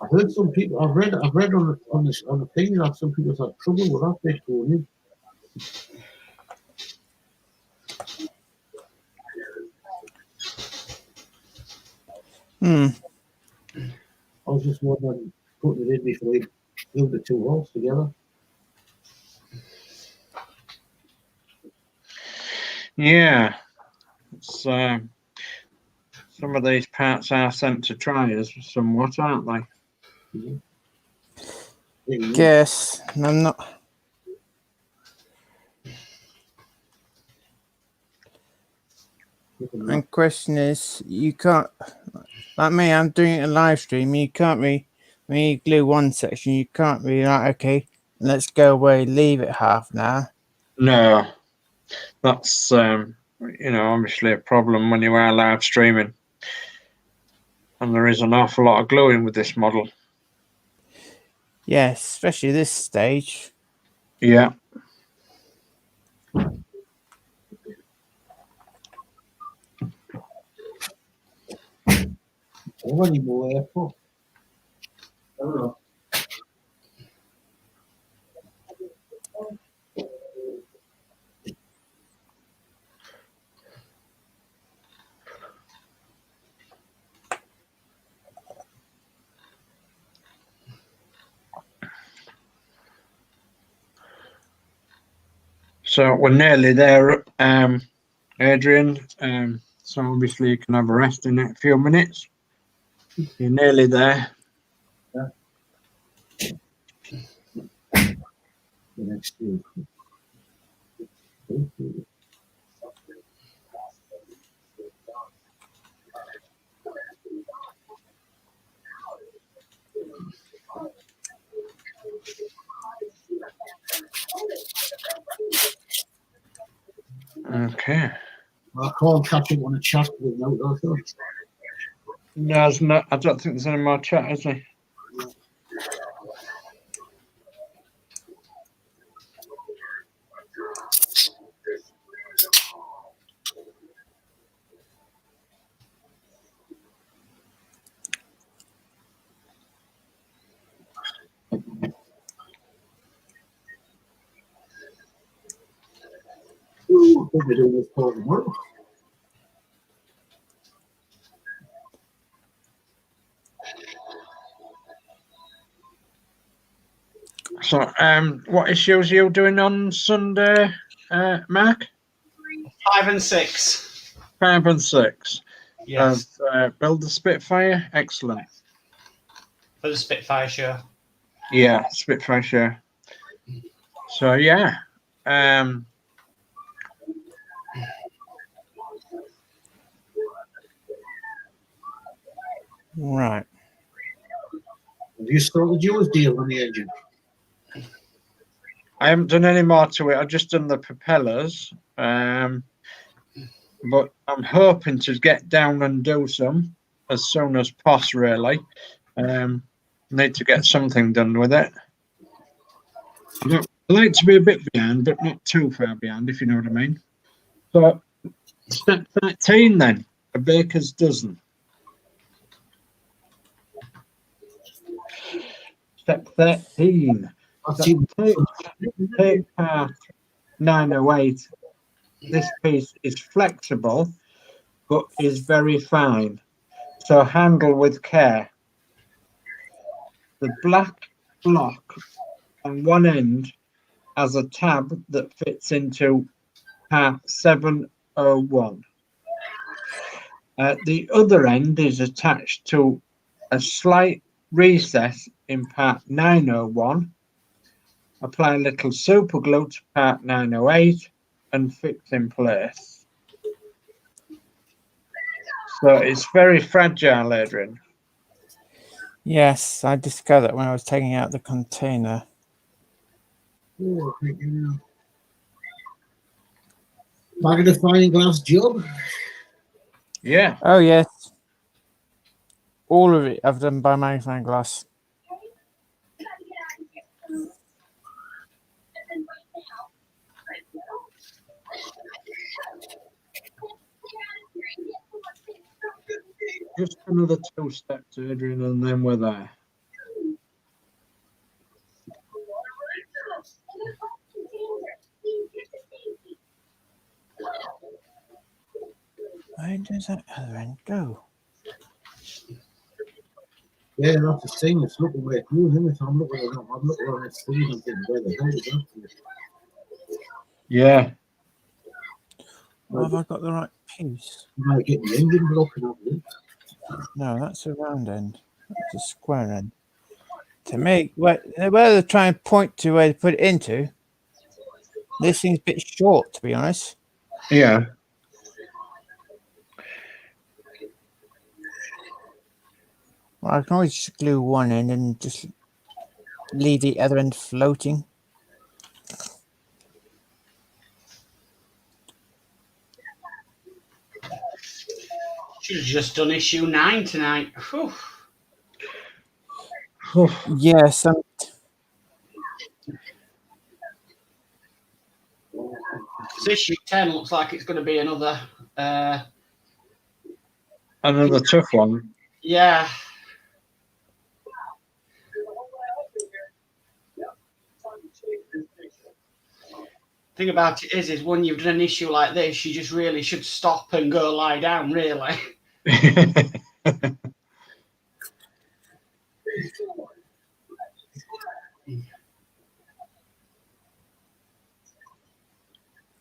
I heard some people. I've read on the thing that some people had trouble with that fish going in. I was just wondering, putting it in before we glued the two holes together. Yeah. It's, some of these parts are sent to triers somewhat, aren't they? Guess. I'm not. And question is, you can't, like me, I'm doing a live stream. You can't when you glue one section, you can't be like, okay, let's go away, leave it half an hour. No, that's obviously a problem when you are live streaming, and there is an awful lot of gluing with this model. Yes, especially this stage. Yeah. Any more airport? I don't know. So we're nearly there, Adrian. So obviously you can have a rest in a few minutes. You're nearly there. Yeah. The next two. Okay. I can't catch it on a chat with no author. No, there's not. I don't think there's any more chat, is there? Ooh, what are we doing this for tomorrow? So, what issues are you doing on Sunday, Mark? 5 and 6. 5 and 6. Yes. Build the Spitfire. Excellent. For the Spitfire show. Yeah, Spitfire show. So yeah. Right. Have you started yours deal on the engine? I haven't done any more to it. I've just done the propellers. But I'm hoping to get down and do some as soon as possible, really. Need to get something done with it. I like to be a bit behind, but not too far behind, if you know what I mean. So, step 13 then, a baker's dozen. Step 13. I've seen Take part 908. This piece is flexible, but is very fine. So handle with care. The black block on one end has a tab that fits into part 701. The other end is attached to a slight recess in part 901. Apply a little super glue to part 908 and fix in place. So it's very fragile, Adrian. Yes, I discovered that when I was taking out the container. Oh, thank you now. Magnifying glass job. Yeah. Oh, yes. All of it I've done by magnifying glass. Just another 2 steps, Adrian, and then we're there. Where does that other end go? Yeah, that's the thing. It's looking where it goes, isn't it? I'm looking on its screen and thinking, where the hell is that? Yeah. Well, have I got the right piece? You might get the engine blocking up there. No, that's a round end. That's a square end. To me, where they're trying to point to where to put it into, this thing's a bit short, to be honest. Yeah. Well, I can always just glue one end and just leave the other end floating. Should have just done issue 9 tonight. Whew. Yes, So issue 10 looks like it's going to be another. Another tough one. Yeah. Thing about it is when you've done an issue like this, you just really should stop and go lie down, really.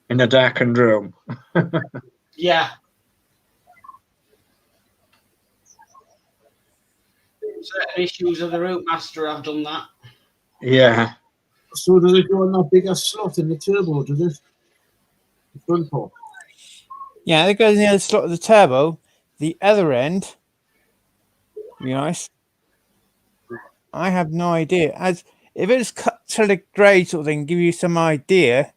In a darkened room. Yeah. Certain issues of the Route Master, I've done that. Yeah. So does it go in that bigger slot in the turbo, does it? The front part. yeah, that goes in the other slot of the turbo. The other end, to be honest, I have no idea. As if it's cut to the grade sort of thing, give you some idea.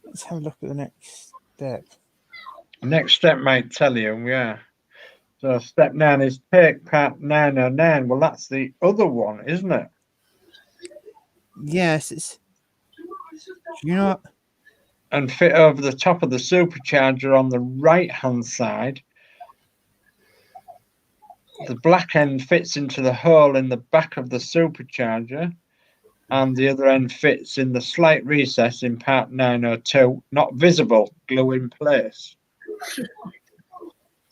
Let's have a look at the next step. Next step might tell you, yeah. So step 9 is take part 909. Well, that's the other one, isn't it? Yes, it's. You know what? And fit over the top of the supercharger on the right-hand side. The black end fits into the hole in the back of the supercharger, and the other end fits in the slight recess in part 902, not visible, glue in place.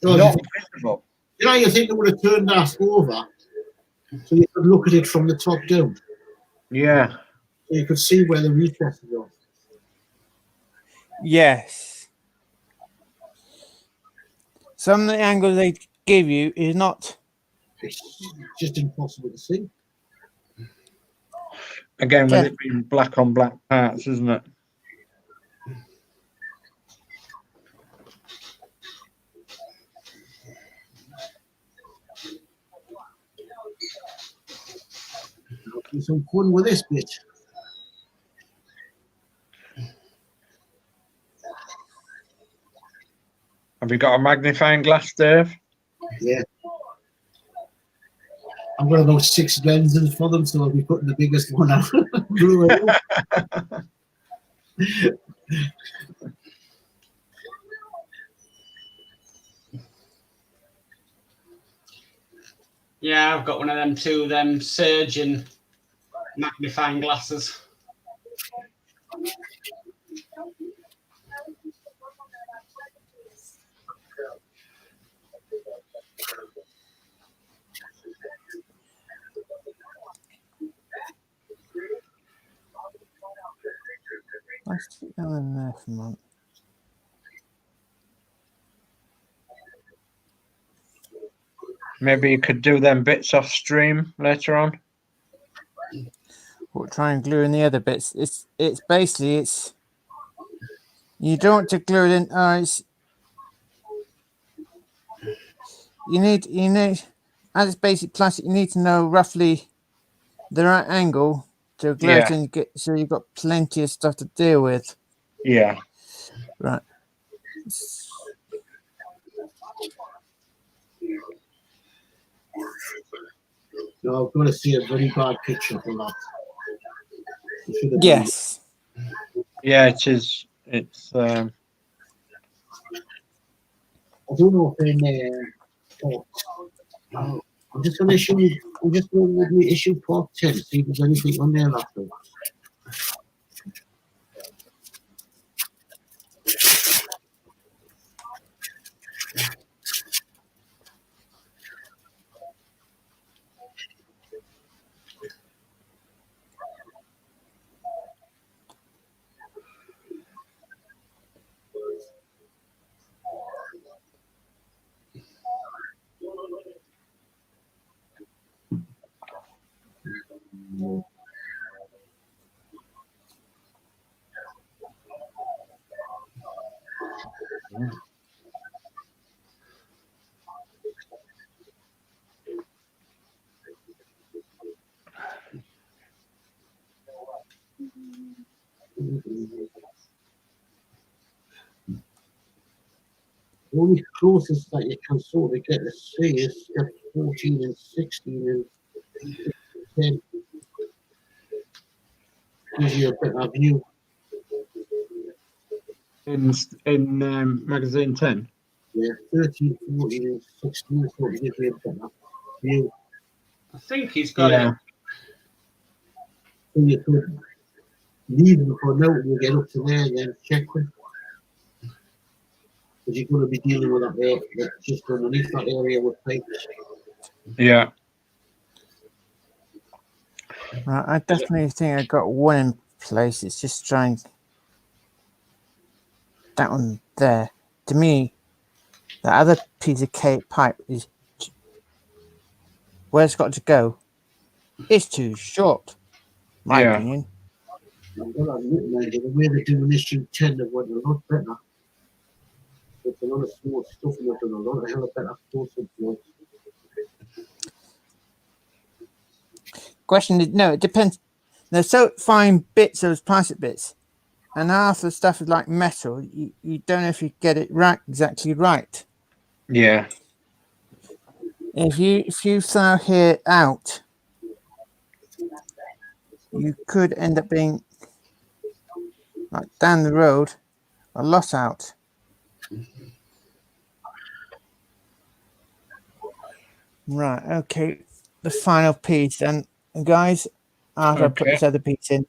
Not visible. You know, you think they would have turned that over so you could look at it from the top down. Yeah. So you could see where the recesses are. Yes. Some of the angles they give you is not. It's just impossible to see. Again, with it being black on black parts, isn't it? do some fun with this bit. Have you got a magnifying glass, Dave? Yeah. I've got about 6 lenses for them, so I'll be putting the biggest one out. Glue it up. Yeah, I've got one of them too, them surgeon magnifying glasses. Let's keep that in there for a moment. Maybe you could do them bits off stream later on. We'll try and glue in the other bits. It's basically you don't want to glue it in. You need as it's basic plastic. You need to know roughly the right angle to glue it in. So you've got plenty of stuff to deal with. Yeah. Right. No, I've got to see a very bad picture for that. Yes. Yeah, it is. It's. I don't know if in I'm just going to issue. I'm just going to issue part 10. See if there's anything on there after. The only closest that you can sort of get to see is step 14 and 16 and 10. Gives you a better view. In magazine 10. Yeah, 13, 14 and 16 sort of gives you a better view. I think he's got it. So you could leave them for now and you get up to there and then check them. Because you're going to be dealing with that air that's just underneath that area with pipes. Yeah. Right. I definitely think I got one in place. It's just trying that one there. To me, the other piece of pipe is where it's got to go. It's too short, my opinion. Well, I've written that the way they do an issue 10 of what a lot better. It's a lot of small stuff and it's a lot of hell of better close-up ones. Question is, no, it depends. There's so fine bits, those plastic bits, and half the stuff is like metal. You don't know if you get it exactly right. Yeah. If you throw here out, you could end up being like down the road a lot out. Right, okay. The final piece then, guys, after I put this other piece in.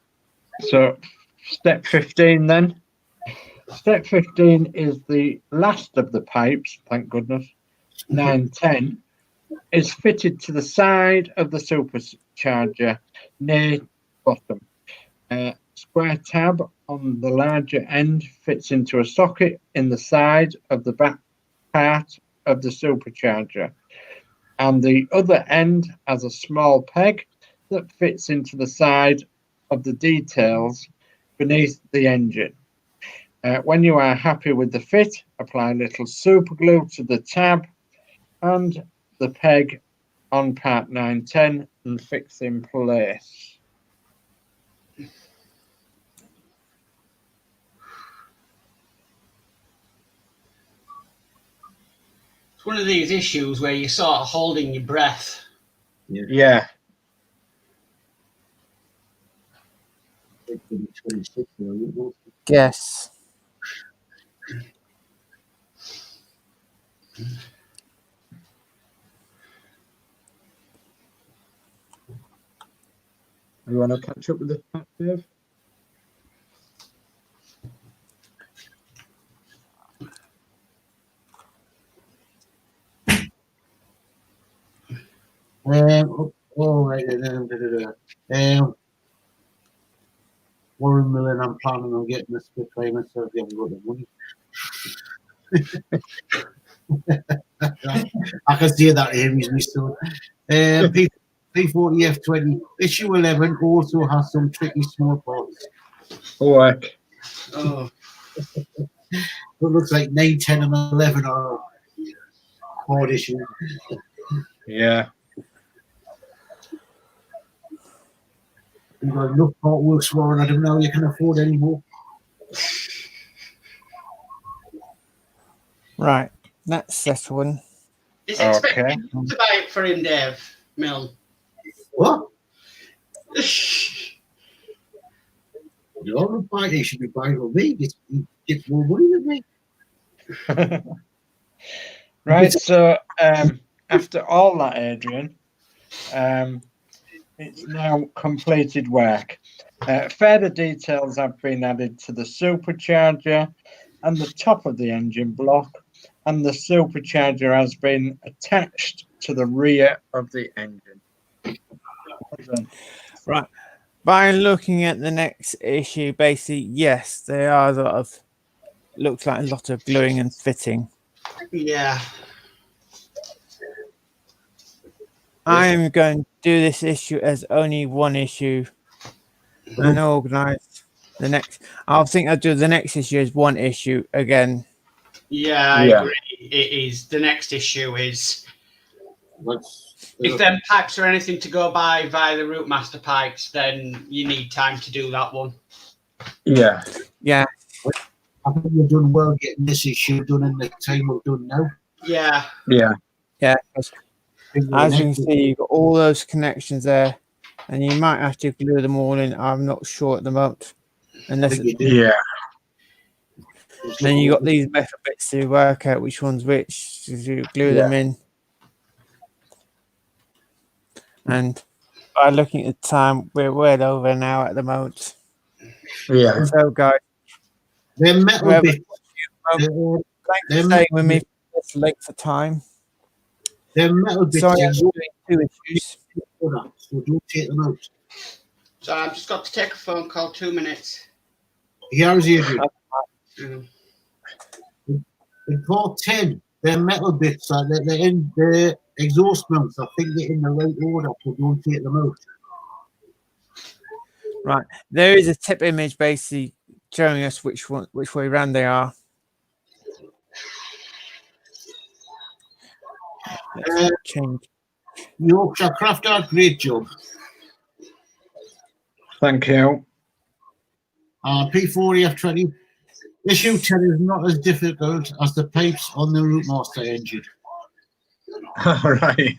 So step 15 then. Step 15 is the last of the pipes, thank goodness. 910 is fitted to the side of the supercharger near bottom. Square tab on the larger end fits into a socket in the side of the back part of the supercharger, and the other end has a small peg that fits into the side of the details beneath the engine. When you are happy with the fit, apply a little super glue to the tab and the peg on part 910 and fix in place. It's one of these issues where you're sort of holding your breath. Yeah. 26, Yes. You want to catch up with the chat, Dave? all right. Warren Millen, I'm planning on getting a Spitfire myself. You haven't got the money. I can see that Amy's me son. P40 F20 issue 11 also has some tricky small parts. Work. Oh, It looks like 9, 10, and 11 are hard issues. Yeah. You've got enough part works, Warren. I don't know you can afford any more. Right. That's that one. is it expected Okay. to buy it for him, Dave Milne? What? You're on the bike, you should be buying for me. It's more money than me. Right, so after all that, Adrian, it's now completed work. Further details have been added to the supercharger and the top of the engine block, and the supercharger has been attached to the rear of the engine. Right. By looking at the next issue, basically, yes, there are a lot of, looks like a lot of gluing and fitting. Yeah. I am going to do this issue as only one issue and organize the next. I think I'll do the next issue as one issue again. Yeah, I Yeah. agree. It is. The next issue is What's if them pipes are anything to go by via the Route Master pipes, then you need time to do that one. Yeah. Yeah. I think you've done well getting this issue done in the time we've done now. Yeah. Yeah. Yeah. As you can see, you've got all those connections there, and you might have to glue them all in. I'm not sure at the moment. Unless Yeah. then you got these metal bits to work out which one's which, to glue them in. And by looking at the time, we're well over an hour at the moment. Yeah. So, guys, They're metal whoever- bits. thanks for staying with me for this length of time. They're metal bits. Sorry, I'm doing 2 issues. So don't take them out. So I've just got to take a phone call. 2 minutes. Here's Adrian. Mm. In part 10, they're metal bits. They're in the exhaust mounts. I think they're in the right order, so don't take them out. Right, there is a tip image basically showing us which way round they are. Let's change. Yorkshire Craft Art, great job. Thank you. P40 F20. Issue 10 is not as difficult as the pipes on the Route Master engine. All right.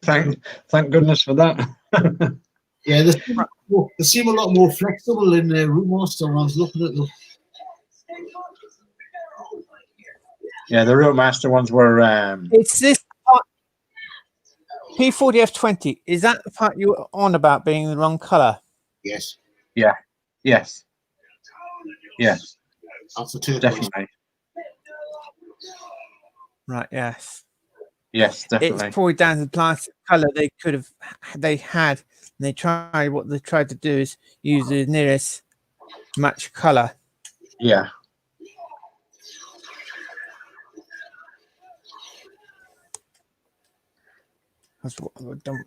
Thank goodness for that. Yeah, they seem a lot more flexible in the Route Master when I was looking at them. Yeah, the Route Master ones were. It's this part, P40 F20. Is that the part you were on about being the wrong color? Yes. Yeah. Yes. Yes. That's the turquoise. Definitely. Right. Yes. Yes, definitely. It's probably down to the plastic color they had. And they tried what they tried to do is use the nearest match color. Yeah. That's what I've done.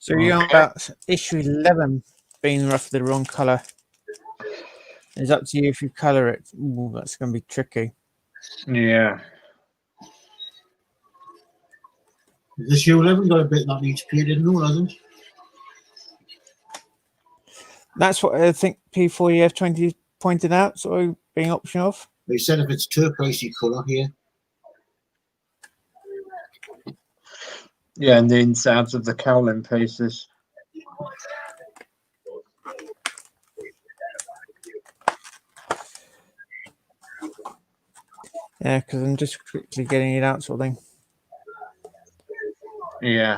So you're on Okay. about issue 11 being roughly the wrong colour. It's up to you if you colour it. Ooh, that's going to be tricky. Yeah. This year 11 got a bit that needs painted, no, hasn't? That's what I think P40F20 pointed out, sort of being option off. They said if it's turquoisey colour here. Yeah, and the insides of the cowling pieces. Yeah, because I'm just quickly getting it out, sort of thing. Yeah.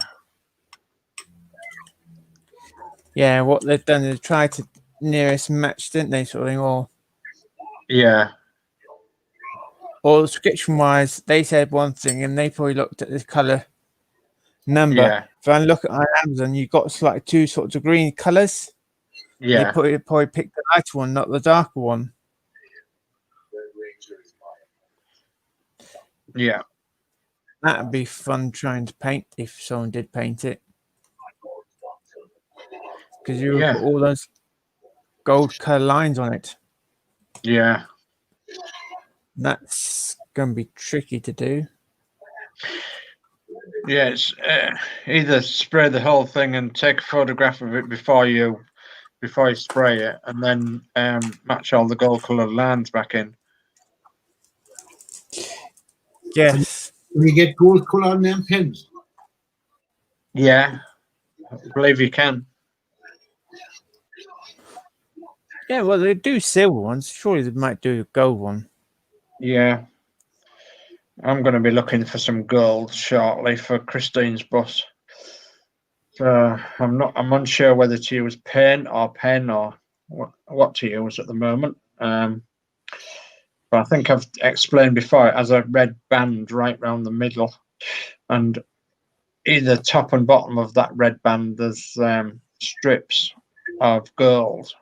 Yeah, what they've done is try to nearest match, didn't they, sort of thing, Yeah. or description wise, they said one thing and they probably looked at the colour number. Yeah. If I look at Amazon, you've got like two sorts of green colours. Yeah. They probably picked the lighter one, not the darker one. Yeah. That'd be fun trying to paint if someone did paint it. Because you Yeah. put all those gold colour lines on it. Yeah. That's going to be tricky to do. Yeah, it's either spray the whole thing and take a photograph of it before you spray it, and then match all the gold coloured lines back in. Yes. Can you get gold colour on them pins? Yeah, I believe you can. Yeah, well, they do silver ones. Surely they might do a gold one. Yeah, I'm going to be looking for some gold shortly for Christine's bus. So I'm unsure whether to use paint or pen or what to use at the moment. But I think I've explained before, it has a red band right round the middle, and either top and bottom of that red band there's strips of gold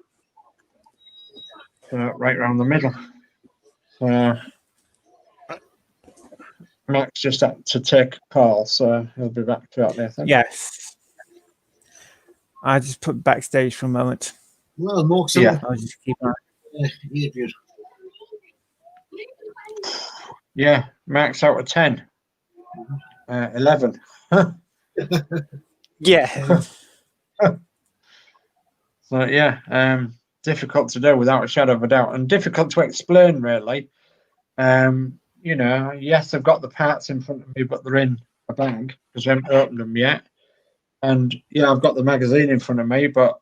right round the middle. So Max just had to take a call, so he'll be back shortly, I think. Yes. I just put backstage for a moment. Well, more so. Yeah. I'll just keep on. Adrian. Yeah, Max out of 10. 11. Yeah. So yeah, difficult to do without a shadow of a doubt, and difficult to explain really. You know, yes, I've got the parts in front of me, but they're in a bag because I haven't opened them yet. And yeah, I've got the magazine in front of me, but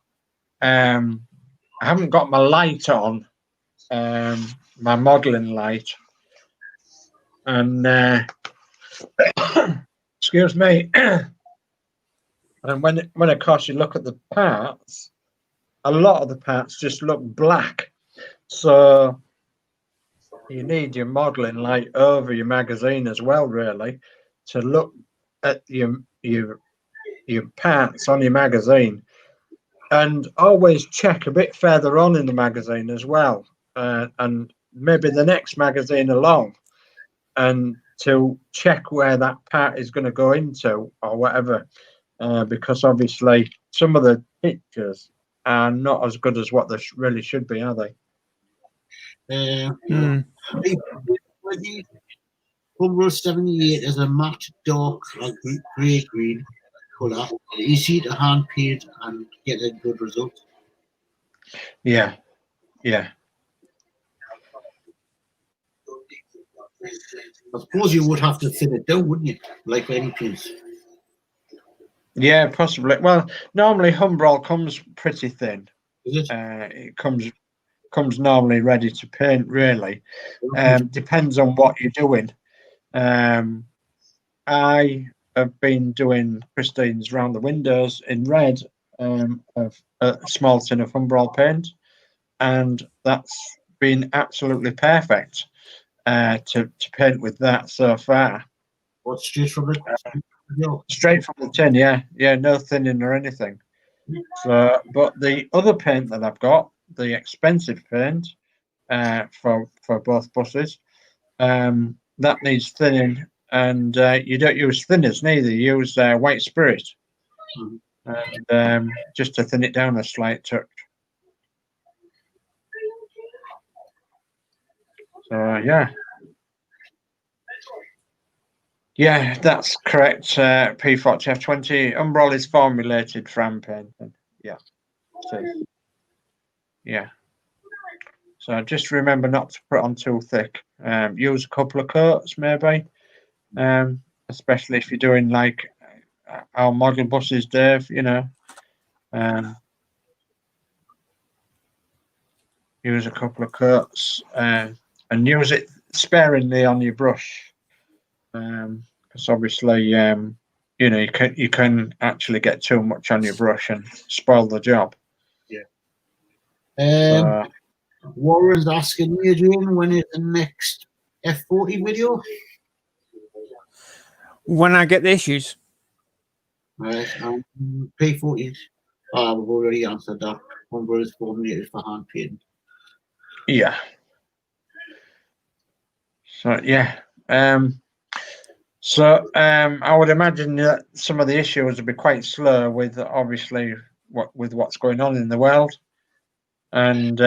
I haven't got my light on, my modelling light. And excuse me. And when of course you look at the parts, a lot of the parts just look black. So you need your modelling light over your magazine as well, really, to look at your parts on your magazine, and always check a bit further on in the magazine as well, and maybe the next magazine along, and to check where that part is going to go into or whatever, because obviously some of the pictures are not as good as what they really should be, are they? Humbrol 78 is a matte dark, like grey green colour. Easy to hand paint and get a good result. Yeah, yeah. I suppose you would have to thin it down, wouldn't you? Like any paints. Yeah, possibly. Well, normally Humbrol comes pretty thin. Is it? It comes normally ready to paint, really. Depends on what you're doing. I have been doing Christine's round the windows in red, of a small tin of Humbrol paint, and that's been absolutely perfect to paint with that so far. What's straight from it? Straight from the tin, yeah, no thinning or anything. So, but the other paint that I've got, the expensive paint for both buses, that needs thinning, and you don't use thinners neither. You use white spirit. and just to thin it down a slight touch. So yeah, that's correct. P40F20 Umbrella is formulated from painting. Yeah, so, yeah. So just remember not to put on too thick. Use a couple of coats maybe, especially if you're doing like our model buses, Dave. You know, use a couple of coats and use it sparingly on your brush. Because obviously, you know, you can actually get too much on your brush and spoil the job. Yeah. Warren's asking me, Adrian, when is the next F40 video? When I get the issues. Right. P40. I've already answered that. Umbrella is formulated for hand painting. Yeah. So yeah. I would imagine that some of the issues will be quite slow with obviously what's going on in the world, and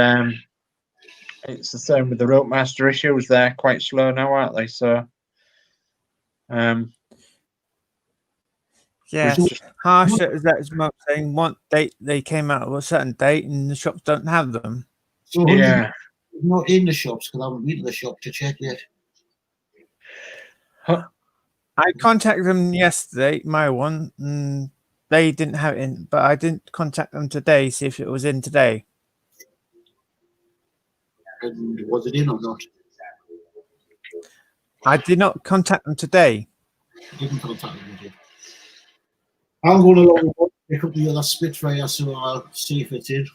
it's the same with the rope master issues. They're quite slow now, aren't they? So yeah, harsh as that is saying one date they came out of a certain date and the shops don't have them. So yeah. not in the shops because I haven't been to the shop to check yet. I contacted them yesterday, my one, and they didn't have it in, but I didn't contact them today, see if it was in today. And was it in or not? I did not contact them today. Didn't contact them yet. I'm going along with pick up the other Spitfire, so I'll see if it's in.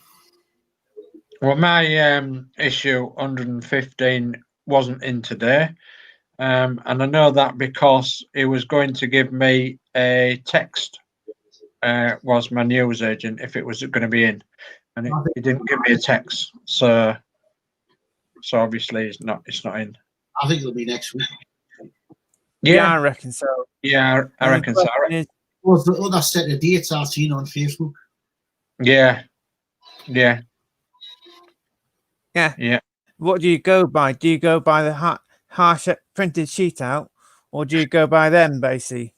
Well, my issue 115 wasn't in today. And I know that because he was going to give me a text, was my news agent, if it was going to be in, and he didn't give me a text, so obviously it's not in. I think it'll be next week. Yeah, I reckon so. Yeah, I reckon so. Was the other set of dates I've seen on Facebook? Yeah. What do you go by? Do you go by the harsh printed sheet out, or do you go by them basically?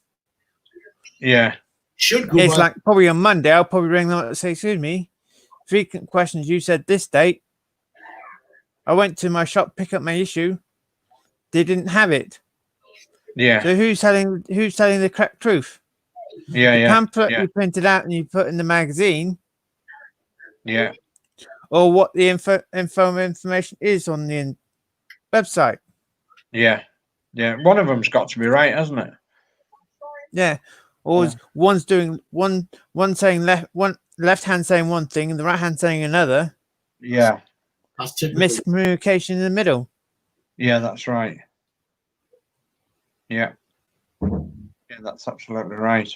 Yeah, should go. It's like probably on Monday. I'll probably ring them up and say, "Excuse me, frequent questions. You said this date. I went to my shop pick up my issue. They didn't have it. Yeah. So who's telling the correct truth? Yeah, the pamphlet you printed out and you put in the magazine. Yeah. Or what the information is on the website. Yeah. One of them's got to be right, hasn't it? Yeah. Or one's doing one saying left hand saying one thing and the right hand saying another. Yeah. That's miscommunication in the middle. Yeah, that's right. Yeah. Yeah, that's absolutely right.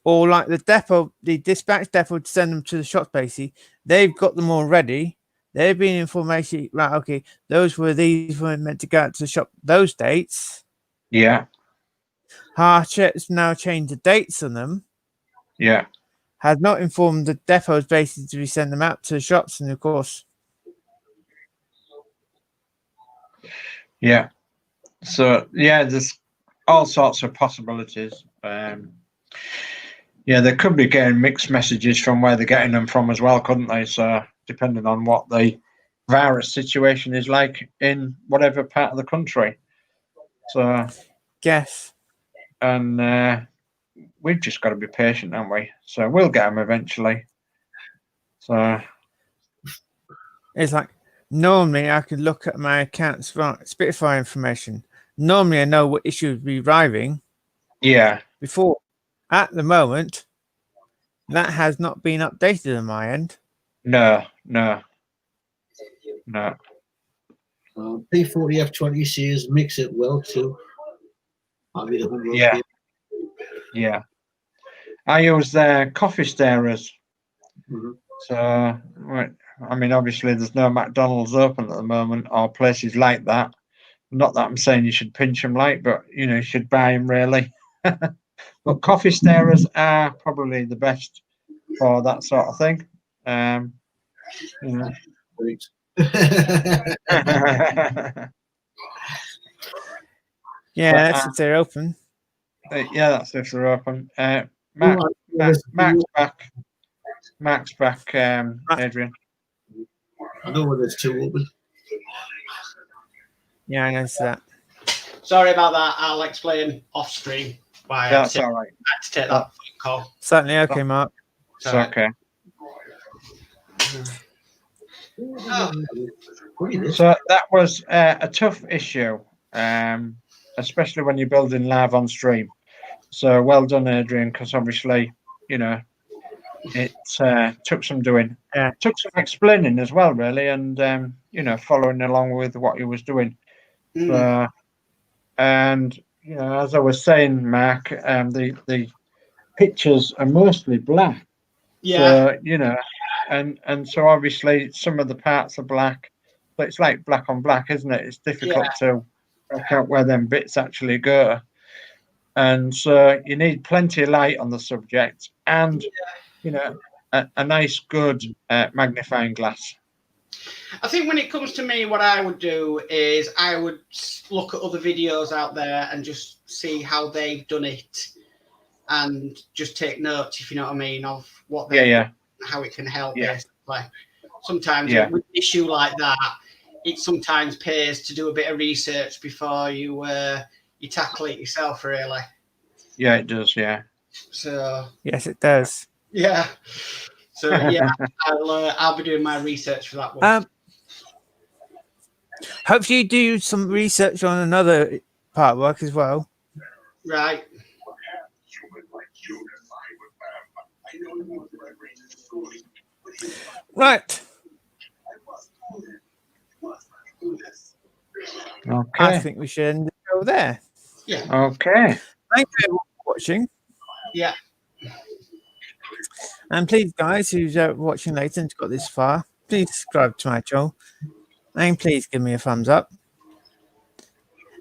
Or like the dispatch depot to send them to the shop basically, they've got them already. They've been information, right, okay, these were meant to go out to the shop those dates. Yeah. Harchet's now changed the dates on them. Yeah. Has not informed the depots basically to be send them out to the shops, and of course. Yeah. So yeah, there's all sorts of possibilities. Yeah, they could be getting mixed messages from where they're getting them from as well, couldn't they? So depending on what the virus situation is like in whatever part of the country. So yes. And we've just got to be patient, haven't we? So we'll get them eventually. So it's like normally I could look at my accounts for Spitfire information. Normally I know what issue would be arriving. Yeah. Before. At the moment, that has not been updated on my end. No. P40F20 says mix it well too. I'll be the 100. Yeah. Yeah. I use coffee stirrers. Mm-hmm. So, I mean, obviously there's no McDonald's open at the moment or places like that. Not that I'm saying you should pinch them like, but, you know, you should buy them really. But coffee stirrers are probably the best for that sort of thing. You know. Right. Yeah, But, that's if they're open. yeah, that's if they're open. Oh, Mark's back. Mark's back, Adrian. I know where there's two open. Yeah, I noticed that. Sorry about that. I'll explain off stream why I That's had all right. to take that phone call. Certainly okay, Mark. It's okay. So that was a tough issue, especially when you're building live on stream. So well done, Adrian, because obviously, you know, it took some doing. Yeah. Took some explaining as well, really, and you know, following along with what he was doing. So, and you know, as I was saying, Mark, the pictures are mostly black. Yeah. So, you know, and so obviously some of the parts are black, but it's like black on black, isn't it? It's difficult to work out where them bits actually go. And so you need plenty of light on the subject and, you know, a nice, good magnifying glass. I think when it comes to me, what I would do is I would look at other videos out there and just see how they've done it and just take notes, if you know what I mean, of what they how it can help, basically. Sometimes with an issue like that, it sometimes pays to do a bit of research before you tackle it yourself, really. Yeah, it does, yeah. So yes, it does. Yeah. So yeah, I'll be doing my research for that one. Hopefully you do some research on another part work as well. Right. Right. Okay. I think we should end the show there. Yeah. Okay. Thank you everyone for watching. Yeah. And please, guys, who's watching later and got this far, please subscribe to my channel. And please give me a thumbs up.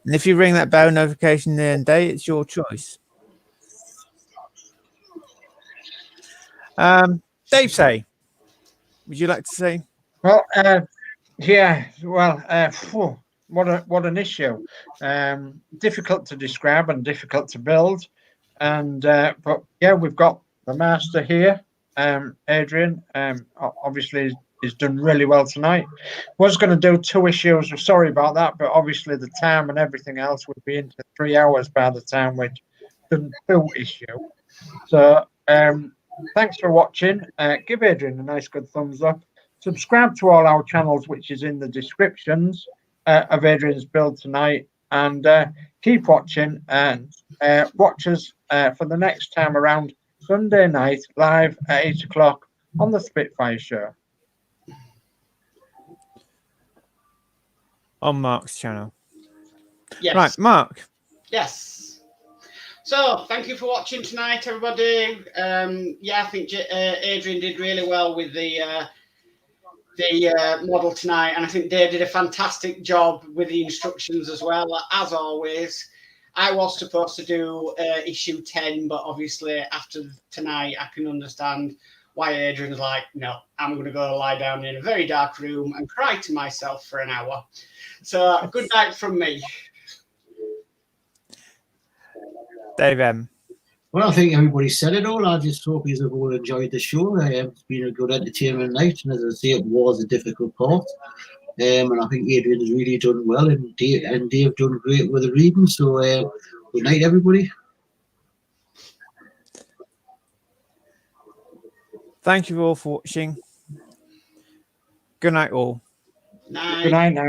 And if you ring that bell notification day and day, it's your choice. Dave, say, would you like to say? Well, yeah. Well, what an issue. Difficult to describe and difficult to build. And but yeah, we've got the master here, Adrian. Obviously, he's done really well tonight. Was going to do 2 issues. Sorry about that, but obviously the time and everything else would be into 3 hours by the time we'd done 2 issues. So thanks for watching. Give Adrian a nice good thumbs up. Subscribe to all our channels, which is in the descriptions of Adrian's build tonight, and keep watching and watch us for the next time around Sunday night live at 8 o'clock on the Spitfire show. On Mark's channel. Yes. Right, Mark. Yes. So thank you for watching tonight, everybody. Yeah, I think Adrian did really well with the model tonight, and I think Dave did a fantastic job with the instructions as well, as always. I was supposed to do issue 10, but obviously after tonight I can understand why Adrian's like, no, I'm going to go lie down in a very dark room and cry to myself for an hour. So good night from me. Dave M. Well, I think everybody said it all. I just hope you've all enjoyed the show. It's been a good entertainment night, and as I say, it was a difficult part. And I think Adrian's really done well, and Dave done great with the reading. So good night, everybody. Thank you all for watching. Good night, all. Night. Good night now.